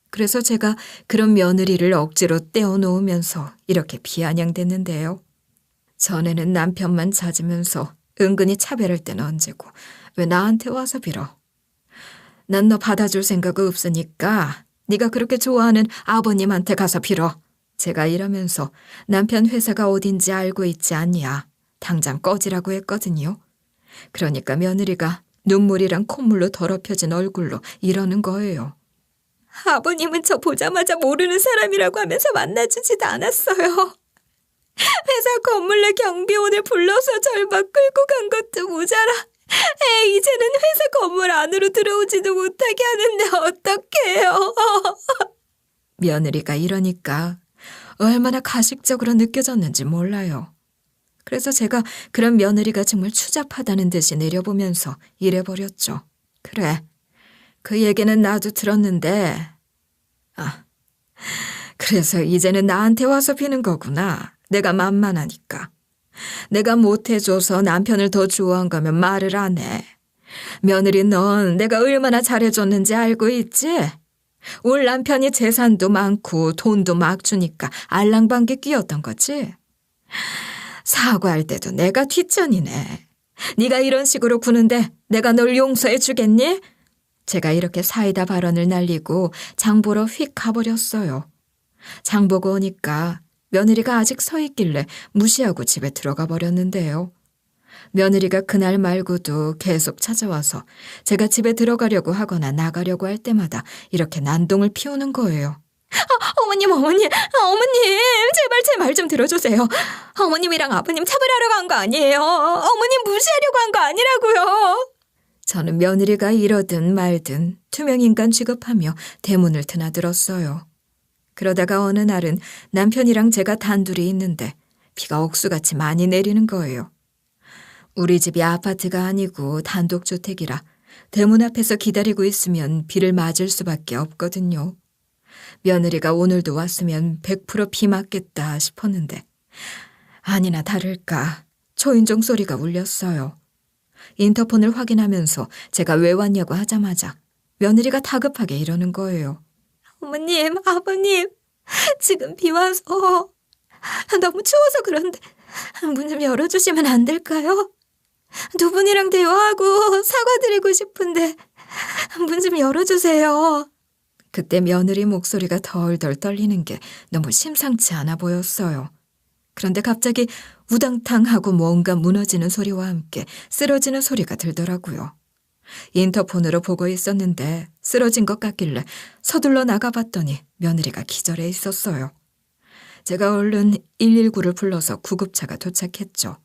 그래서 제가 그런 며느리를 억지로 떼어놓으면서 이렇게 비아냥댔는데요. 전에는 남편만 찾으면서 은근히 차별할 때는 언제고 왜 나한테 와서 빌어? 난 너 받아줄 생각 없으니까 네가 그렇게 좋아하는 아버님한테 가서 빌어. 제가 이러면서 남편 회사가 어딘지 알고 있지 않냐. 당장 꺼지라고 했거든요. 그러니까 며느리가 눈물이랑 콧물로 더럽혀진 얼굴로 이러는 거예요. 아버님은 저 보자마자 모르는 사람이라고 하면서 만나주지도 않았어요. 회사 건물 내 경비원을 불러서 절 막 끌고 간 것도 모자라 이제는 회사 건물 안으로 들어오지도 못하게 하는데 어떡해요. 며느리가 이러니까 얼마나 가식적으로 느껴졌는지 몰라요. 그래서 제가 그런 며느리가 정말 추잡하다는 듯이 내려보면서 이래버렸죠. 그래, 그 얘기는 나도 들었는데 그래서 이제는 나한테 와서 비는 거구나. 내가 만만하니까. 내가 못해줘서 남편을 더 좋아한 거면 말을 안 해. 며느리 넌 내가 얼마나 잘해줬는지 알고 있지? 올 남편이 재산도 많고 돈도 막 주니까 알랑방귀 끼었던 거지? 사과할 때도 내가 뒷전이네. 네가 이런 식으로 구는데 내가 널 용서해 주겠니? 제가 이렇게 사이다 발언을 날리고 장 보러 휙 가버렸어요. 장 보고 오니까 며느리가 아직 서 있길래 무시하고 집에 들어가 버렸는데요. 며느리가 그날 말고도 계속 찾아와서 제가 집에 들어가려고 하거나 나가려고 할 때마다 이렇게 난동을 피우는 거예요. 어머님, 제발 제 말 좀 들어주세요. 어머님이랑 아버님 차별하려고 한 거 아니에요. 어머님 무시하려고 한 거 아니라고요. 저는 며느리가 이러든 말든 투명인간 취급하며 대문을 드나들었어요. 그러다가 어느 날은 남편이랑 제가 단둘이 있는데 비가 억수같이 많이 내리는 거예요. 우리 집이 아파트가 아니고 단독주택이라 대문 앞에서 기다리고 있으면 비를 맞을 수밖에 없거든요. 며느리가 오늘도 왔으면 100% 비 맞겠다 싶었는데 아니나 다를까 초인종 소리가 울렸어요. 인터폰을 확인하면서 제가 왜 왔냐고 하자마자 며느리가 다급하게 이러는 거예요. 어머님, 아버님, 지금 비 와서 너무 추워서 그런데 문 좀 열어주시면 안 될까요? 두 분이랑 대화하고 사과드리고 싶은데 문 좀 열어주세요. 그때 며느리 목소리가 덜덜 떨리는 게 너무 심상치 않아 보였어요. 그런데 갑자기 우당탕 하고 뭔가 무너지는 소리와 함께 쓰러지는 소리가 들더라고요. 인터폰으로 보고 있었는데 쓰러진 것 같길래 서둘러 나가봤더니 며느리가 기절해 있었어요. 제가 얼른 119를 불러서 구급차가 도착했죠.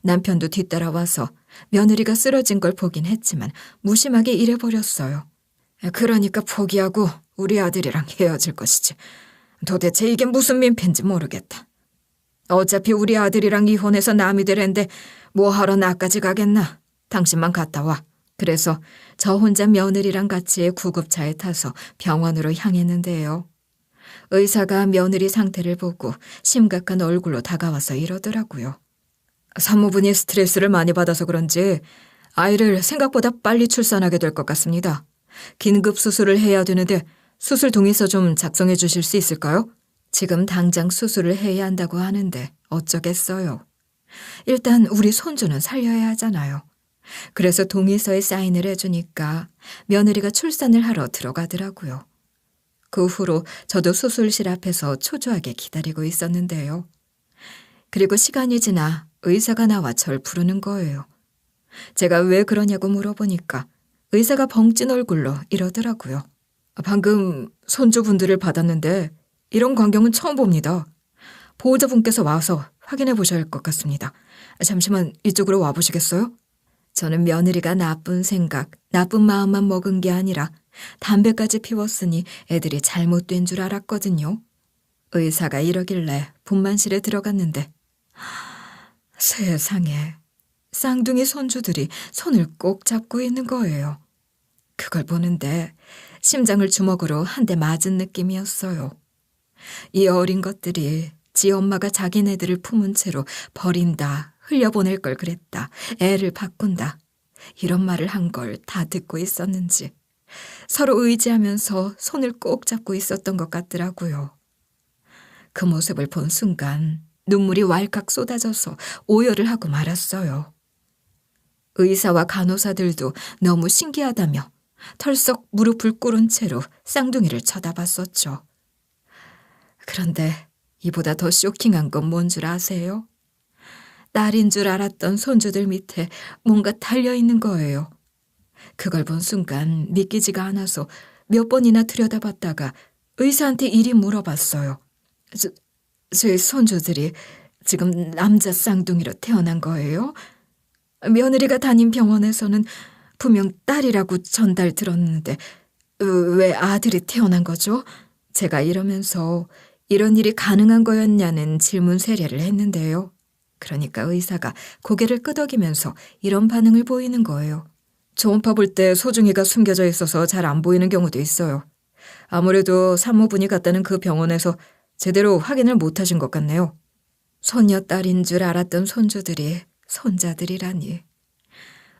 남편도 뒤따라와서 며느리가 쓰러진 걸 보긴 했지만 무심하게 이래버렸어요. 그러니까 포기하고 우리 아들이랑 헤어질 것이지. 도대체 이게 무슨 민폐인지 모르겠다. 어차피 우리 아들이랑 이혼해서 남이 되랜데 뭐하러 나까지 가겠나. 당신만 갔다 와. 그래서 저 혼자 며느리랑 같이 구급차에 타서 병원으로 향했는데요. 의사가 며느리 상태를 보고 심각한 얼굴로 다가와서 이러더라고요. 산모분이 스트레스를 많이 받아서 그런지 아이를 생각보다 빨리 출산하게 될 것 같습니다. 긴급 수술을 해야 되는데 수술 동의서 좀 작성해 주실 수 있을까요? 지금 당장 수술을 해야 한다고 하는데 어쩌겠어요. 일단 우리 손주는 살려야 하잖아요. 그래서 동의서에 사인을 해주니까 며느리가 출산을 하러 들어가더라고요. 그 후로 저도 수술실 앞에서 초조하게 기다리고 있었는데요. 그리고 시간이 지나 의사가 나와 절 부르는 거예요. 제가 왜 그러냐고 물어보니까 의사가 벙찐 얼굴로 이러더라고요. 방금 손주분들을 받았는데 이런 광경은 처음 봅니다. 보호자분께서 와서 확인해 보셔야 할 것 같습니다. 잠시만 이쪽으로 와보시겠어요? 저는 며느리가 나쁜 생각, 나쁜 마음만 먹은 게 아니라 담배까지 피웠으니 애들이 잘못된 줄 알았거든요. 의사가 이러길래 분만실에 들어갔는데 세상에 쌍둥이 손주들이 손을 꼭 잡고 있는 거예요. 그걸 보는데 심장을 주먹으로 한 대 맞은 느낌이었어요. 이 어린 것들이 지 엄마가 자기네들을 품은 채로 버린다, 흘려보낼 걸 그랬다, 애를 바꾼다 이런 말을 한 걸 다 듣고 있었는지 서로 의지하면서 손을 꼭 잡고 있었던 것 같더라고요. 그 모습을 본 순간 눈물이 왈칵 쏟아져서 오열을 하고 말았어요. 의사와 간호사들도 너무 신기하다며 털썩 무릎을 꿇은 채로 쌍둥이를 쳐다봤었죠. 그런데 이보다 더 쇼킹한 건 뭔 줄 아세요? 딸인 줄 알았던 손주들 밑에 뭔가 달려있는 거예요. 그걸 본 순간 믿기지가 않아서 몇 번이나 들여다봤다가 의사한테 이리 물어봤어요. 저희 손주들이 지금 남자 쌍둥이로 태어난 거예요? 며느리가 다닌 병원에서는 분명 딸이라고 전달 들었는데 왜 아들이 태어난 거죠? 제가 이러면서 이런 일이 가능한 거였냐는 질문 세례를 했는데요. 그러니까 의사가 고개를 끄덕이면서 이런 반응을 보이는 거예요. 초음파 볼 때 소중이가 숨겨져 있어서 잘 안 보이는 경우도 있어요. 아무래도 산모분이 갔다는 그 병원에서 제대로 확인을 못 하신 것 같네요. 손녀딸인 줄 알았던 손주들이 손자들이라니.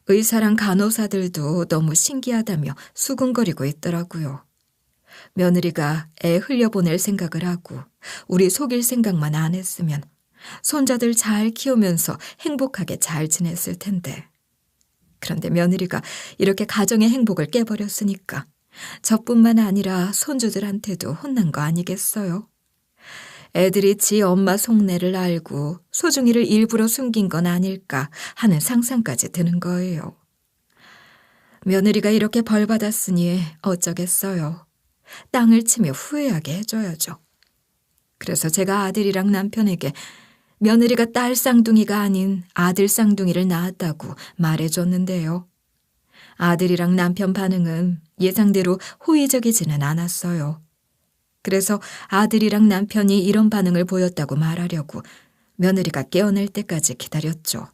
의사랑 간호사들도 너무 신기하다며 수군거리고 있더라고요. 며느리가 애 흘려보낼 생각을 하고 우리 속일 생각만 안 했으면 손자들 잘 키우면서 행복하게 잘 지냈을 텐데. 그런데 며느리가 이렇게 가정의 행복을 깨버렸으니까 저뿐만 아니라 손주들한테도 혼난 거 아니겠어요? 애들이 지 엄마 속내를 알고 소중이를 일부러 숨긴 건 아닐까 하는 상상까지 드는 거예요. 며느리가 이렇게 벌받았으니 어쩌겠어요. 땅을 치며 후회하게 해줘야죠. 그래서 제가 아들이랑 남편에게 며느리가 딸 쌍둥이가 아닌 아들 쌍둥이를 낳았다고 말해줬는데요. 아들이랑 남편 반응은 예상대로 호의적이지는 않았어요. 그래서 아들이랑 남편이 이런 반응을 보였다고 말하려고 며느리가 깨어날 때까지 기다렸죠.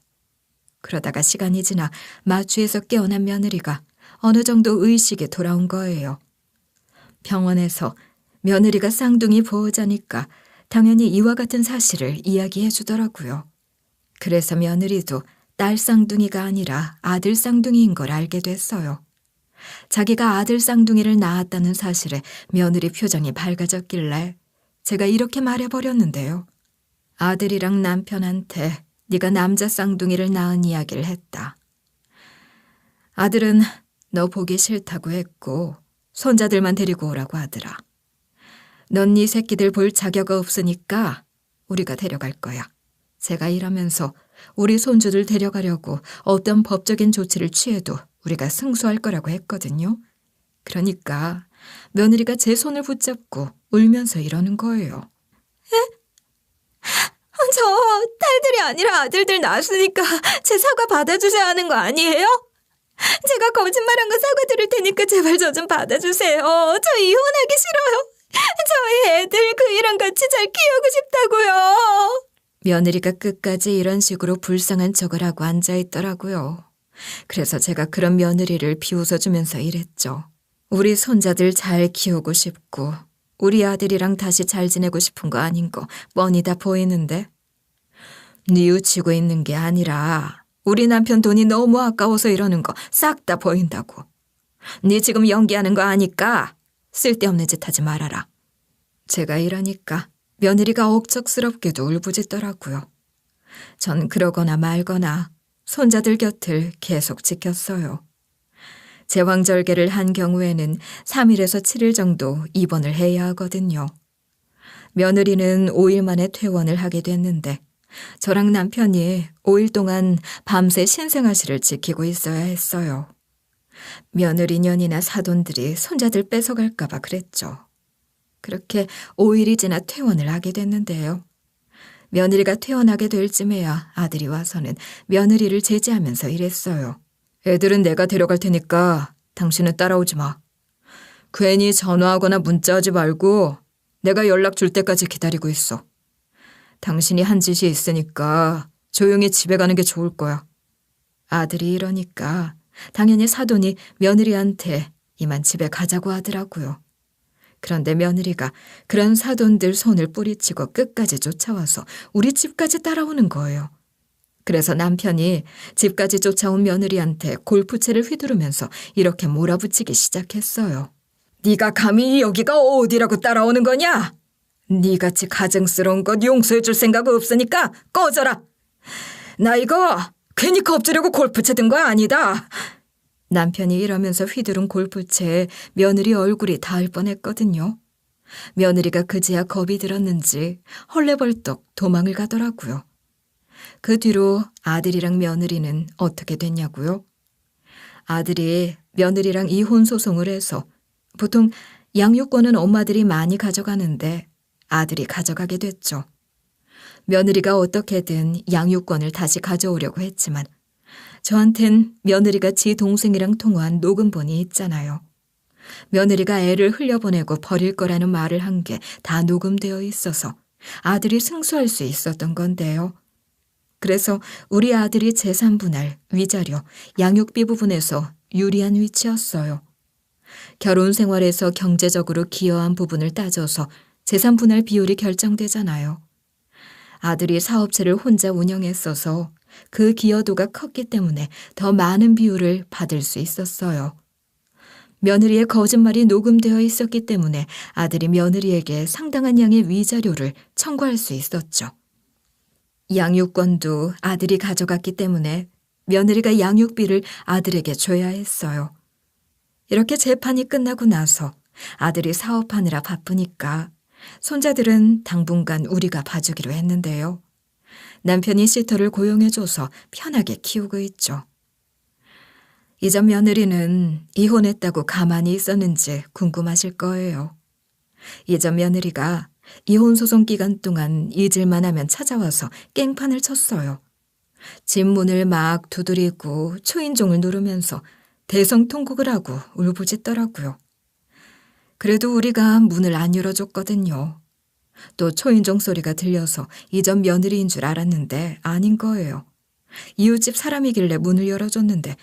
그러다가 시간이 지나 마취에서 깨어난 며느리가 어느 정도 의식에 돌아온 거예요. 병원에서 며느리가 쌍둥이 보호자니까 당연히 이와 같은 사실을 이야기해 주더라고요. 그래서 며느리도 딸 쌍둥이가 아니라 아들 쌍둥이인 걸 알게 됐어요. 자기가 아들 쌍둥이를 낳았다는 사실에 며느리 표정이 밝아졌길래 제가 이렇게 말해버렸는데요. 아들이랑 남편한테 네가 남자 쌍둥이를 낳은 이야기를 했다. 아들은 너 보기 싫다고 했고 손자들만 데리고 오라고 하더라. 넌 네 새끼들 볼 자격 없으니까 우리가 데려갈 거야. 제가 일하면서 우리 손주들 데려가려고 어떤 법적인 조치를 취해도 우리가 승소할 거라고 했거든요. 그러니까 며느리가 제 손을 붙잡고 울면서 이러는 거예요. 저 딸들이 아니라 아들들 낳았으니까 제 사과 받아주셔야 하는 거 아니에요? 제가 거짓말한 거 사과 드릴 테니까 제발 저 좀 받아주세요. 저 이혼하기 싫어요. 저희 애들 그 이랑 같이 잘 키우고 싶다고요. 며느리가 끝까지 이런 식으로 불쌍한 척을 하고 앉아있더라고요. 그래서 제가 그런 며느리를 비웃어주면서 이랬죠. 우리 손자들 잘 키우고 싶고 우리 아들이랑 다시 잘 지내고 싶은 거 아닌 거 뻔히 다 보이는데. 뉘우치고 있는 게 아니라 우리 남편 돈이 너무 아까워서 이러는 거 싹 다 보인다고. 네 지금 연기하는 거 아니까 쓸데없는 짓 하지 말아라. 제가 이러니까 며느리가 억척스럽게도 울부짖더라고요. 전 그러거나 말거나 손자들 곁을 계속 지켰어요. 제왕절개를 한 경우에는 3일에서 7일 정도 입원을 해야 하거든요. 며느리는 5일 만에 퇴원을 하게 됐는데 저랑 남편이 5일 동안 밤새 신생아실을 지키고 있어야 했어요. 며느리 년이나 사돈들이 손자들 뺏어갈까 봐 그랬죠. 그렇게 5일이 지나 퇴원을 하게 됐는데요. 며느리가 퇴원하게 될 쯤에야 아들이 와서는 며느리를 제지하면서 이랬어요. 애들은 내가 데려갈 테니까 당신은 따라오지 마. 괜히 전화하거나 문자하지 말고 내가 연락 줄 때까지 기다리고 있어. 당신이 한 짓이 있으니까 조용히 집에 가는 게 좋을 거야. 아들이 이러니까 당연히 사돈이 며느리한테 이만 집에 가자고 하더라고요. 그런데 며느리가 그런 사돈들 손을 뿌리치고 끝까지 쫓아와서 우리 집까지 따라오는 거예요. 그래서 남편이 집까지 쫓아온 며느리한테 골프채를 휘두르면서 이렇게 몰아붙이기 시작했어요. 네가 감히 여기가 어디라고 따라오는 거냐? 네같이 가증스러운 것 용서해 줄 생각 없으니까 꺼져라. 나 이거 괜히 겁주려고 골프채 든 거 아니다. 남편이 이러면서 휘두른 골프채에 며느리 얼굴이 닿을 뻔했거든요. 며느리가 그제야 겁이 들었는지 헐레벌떡 도망을 가더라고요. 그 뒤로 아들이랑 며느리는 어떻게 됐냐고요? 아들이 며느리랑 이혼 소송을 해서 보통 양육권은 엄마들이 많이 가져가는데 아들이 가져가게 됐죠. 며느리가 어떻게든 양육권을 다시 가져오려고 했지만 저한텐 며느리가 지 동생이랑 통화한 녹음본이 있잖아요. 며느리가 애를 흘려보내고 버릴 거라는 말을 한 게 다 녹음되어 있어서 아들이 승소할 수 있었던 건데요. 그래서 우리 아들이 재산 분할, 위자료, 양육비 부분에서 유리한 위치였어요. 결혼 생활에서 경제적으로 기여한 부분을 따져서 재산 분할 비율이 결정되잖아요. 아들이 사업체를 혼자 운영했어서 그 기여도가 컸기 때문에 더 많은 비율을 받을 수 있었어요. 며느리의 거짓말이 녹음되어 있었기 때문에 아들이 며느리에게 상당한 양의 위자료를 청구할 수 있었죠. 양육권도 아들이 가져갔기 때문에 며느리가 양육비를 아들에게 줘야 했어요. 이렇게 재판이 끝나고 나서 아들이 사업하느라 바쁘니까 손자들은 당분간 우리가 봐주기로 했는데요. 남편이 시터를 고용해줘서 편하게 키우고 있죠. 이전 며느리는 이혼했다고 가만히 있었는지 궁금하실 거예요. 이전 며느리가 이혼 소송 기간 동안 잊을만 하면 찾아와서 깽판을 쳤어요. 집 문을 막 두드리고 초인종을 누르면서 대성통곡을 하고 울부짖더라고요. 그래도 우리가 문을 안 열어줬거든요. 또 초인종 소리가 들려서 이전 며느리인 줄 알았는데 아닌 거예요. 이웃집 사람이길래 문을 열어줬는데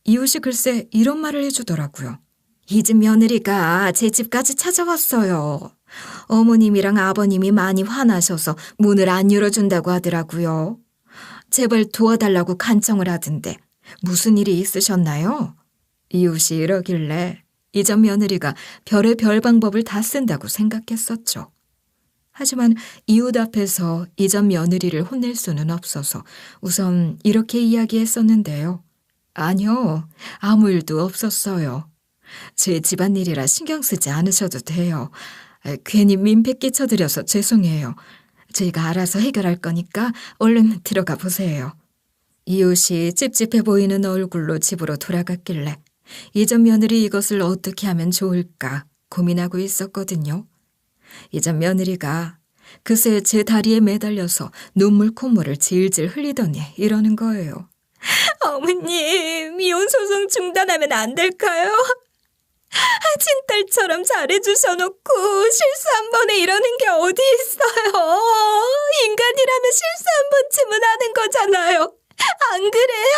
이웃이 글쎄 이런 말을 해주더라고요. 이 집 며느리가 제 집까지 찾아왔어요. 어머님이랑 아버님이 많이 화나셔서 문을 안 열어준다고 하더라고요. 제발 도와달라고 간청을 하던데 무슨 일이 있으셨나요? 이웃이 이러길래 이전 며느리가 별의별 방법을 다 쓴다고 생각했었죠. 하지만 이웃 앞에서 이전 며느리를 혼낼 수는 없어서 우선 이렇게 이야기했었는데요. 아니요, 아무 일도 없었어요. 제 집안일이라 신경 쓰지 않으셔도 돼요. 괜히 민폐 끼쳐드려서 죄송해요. 저희가 알아서 해결할 거니까 얼른 들어가 보세요. 이웃이 찝찝해 보이는 얼굴로 집으로 돌아갔길래 이전 며느리 이것을 어떻게 하면 좋을까 고민하고 있었거든요. 이전 며느리가 그새 제 다리에 매달려서 눈물 콧물을 질질 흘리더니 이러는 거예요. 어머님, 이혼 소송 중단하면 안 될까요? 친딸처럼 잘해주셔놓고 실수 한 번에 이러는 게 어디 있어요? 인간이라면 실수 한 번쯤은 하는 거잖아요. 안 그래요?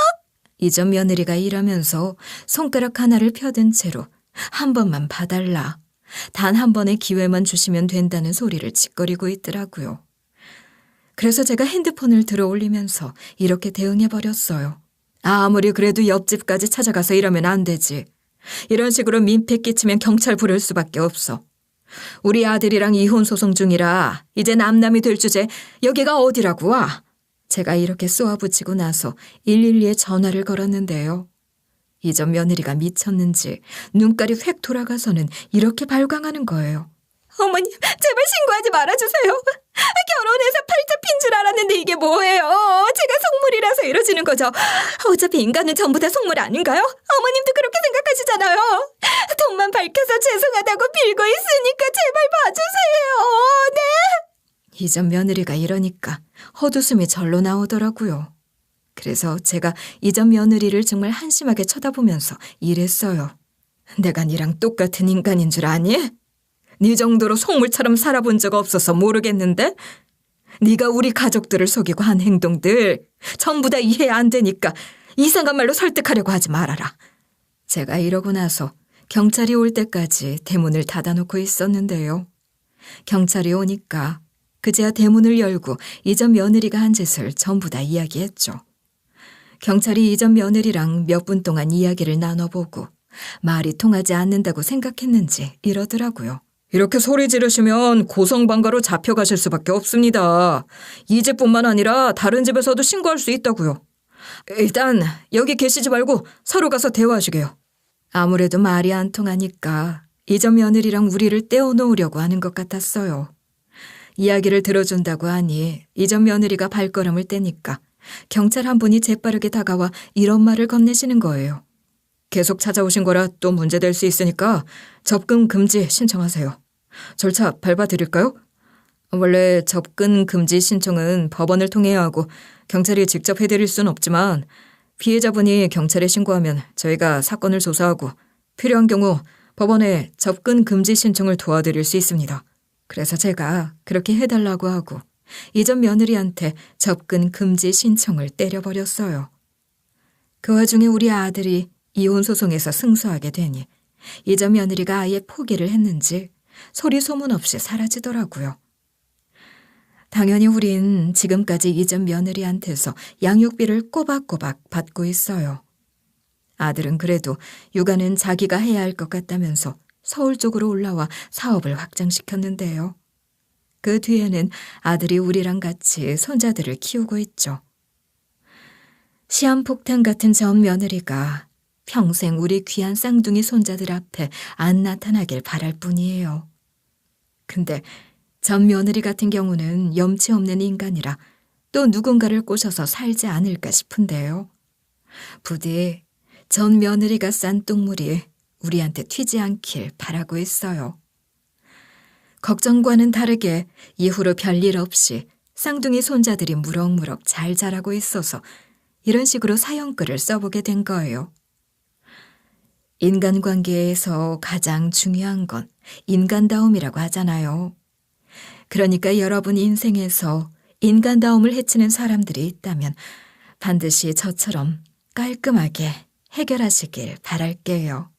이전 며느리가 이러면서 손가락 하나를 펴든 채로 한 번만 봐달라. 단 한 번의 기회만 주시면 된다는 소리를 짓거리고 있더라고요. 그래서 제가 핸드폰을 들어 올리면서 이렇게 대응해버렸어요. 아무리 그래도 옆집까지 찾아가서 이러면 안 되지. 이런 식으로 민폐 끼치면 경찰 부를 수밖에 없어. 우리 아들이랑 이혼 소송 중이라 이제 남남이 될 주제 여기가 어디라고 와. 제가 이렇게 쏘아붙이고 나서 112에 전화를 걸었는데요. 이전 며느리가 미쳤는지 눈깔이 획 돌아가서는 이렇게 발광하는 거예요. 어머님, 제발 신고하지 말아주세요. 결혼해서 팔자 핀 줄 알았는데 이게 뭐예요? 제가 속물이라서 이러지는 거죠. 어차피 인간은 전부 다 속물 아닌가요? 어머님도 그렇게 생각하시잖아요. 돈만 밝혀서 죄송하다고 빌고 있으니까 제발 봐주세요. 네? 이전 며느리가 이러니까 헛웃음이 절로 나오더라고요. 그래서 제가 이전 며느리를 정말 한심하게 쳐다보면서 이랬어요. 내가 니랑 똑같은 인간인 줄 아니? 네 정도로 속물처럼 살아본 적 없어서 모르겠는데? 네가 우리 가족들을 속이고 한 행동들 전부 다 이해 안 되니까 이상한 말로 설득하려고 하지 말아라. 제가 이러고 나서 경찰이 올 때까지 대문을 닫아놓고 있었는데요. 경찰이 오니까 그제야 대문을 열고 이전 며느리가 한 짓을 전부 다 이야기했죠. 경찰이 이전 며느리랑 몇 분 동안 이야기를 나눠보고 말이 통하지 않는다고 생각했는지 이러더라고요. 이렇게 소리 지르시면 고성방가로 잡혀가실 수밖에 없습니다. 이 집뿐만 아니라 다른 집에서도 신고할 수 있다고요. 일단 여기 계시지 말고 서로 가서 대화하시게요. 아무래도 말이 안 통하니까 이전 며느리랑 우리를 떼어놓으려고 하는 것 같았어요. 이야기를 들어준다고 하니 이전 며느리가 발걸음을 떼니까 경찰 한 분이 재빠르게 다가와 이런 말을 건네시는 거예요. 계속 찾아오신 거라 또 문제될 수 있으니까 접근 금지 신청하세요. 절차 밟아드릴까요? 원래 접근 금지 신청은 법원을 통해야 하고 경찰이 직접 해드릴 순 없지만 피해자분이 경찰에 신고하면 저희가 사건을 조사하고 필요한 경우 법원에 접근 금지 신청을 도와드릴 수 있습니다. 그래서 제가 그렇게 해달라고 하고 이전 며느리한테 접근 금지 신청을 때려버렸어요. 그 와중에 우리 아들이 이혼 소송에서 승소하게 되니 이전 며느리가 아예 포기를 했는지 소리 소문 없이 사라지더라고요. 당연히 우린 지금까지 이전 며느리한테서 양육비를 꼬박꼬박 받고 있어요. 아들은 그래도 육아는 자기가 해야 할 것 같다면서 서울 쪽으로 올라와 사업을 확장시켰는데요. 그 뒤에는 아들이 우리랑 같이 손자들을 키우고 있죠. 시한폭탄 같은 전 며느리가 평생 우리 귀한 쌍둥이 손자들 앞에 안 나타나길 바랄 뿐이에요. 근데 전 며느리 같은 경우는 염치 없는 인간이라 또 누군가를 꼬셔서 살지 않을까 싶은데요. 부디 전 며느리가 싼 똥물이 우리한테 튀지 않길 바라고 있어요. 걱정과는 다르게 이후로 별일 없이 쌍둥이 손자들이 무럭무럭 잘 자라고 있어서 이런 식으로 사연글을 써보게 된 거예요. 인간관계에서 가장 중요한 건 인간다움이라고 하잖아요. 그러니까 여러분 인생에서 인간다움을 해치는 사람들이 있다면 반드시 저처럼 깔끔하게 해결하시길 바랄게요.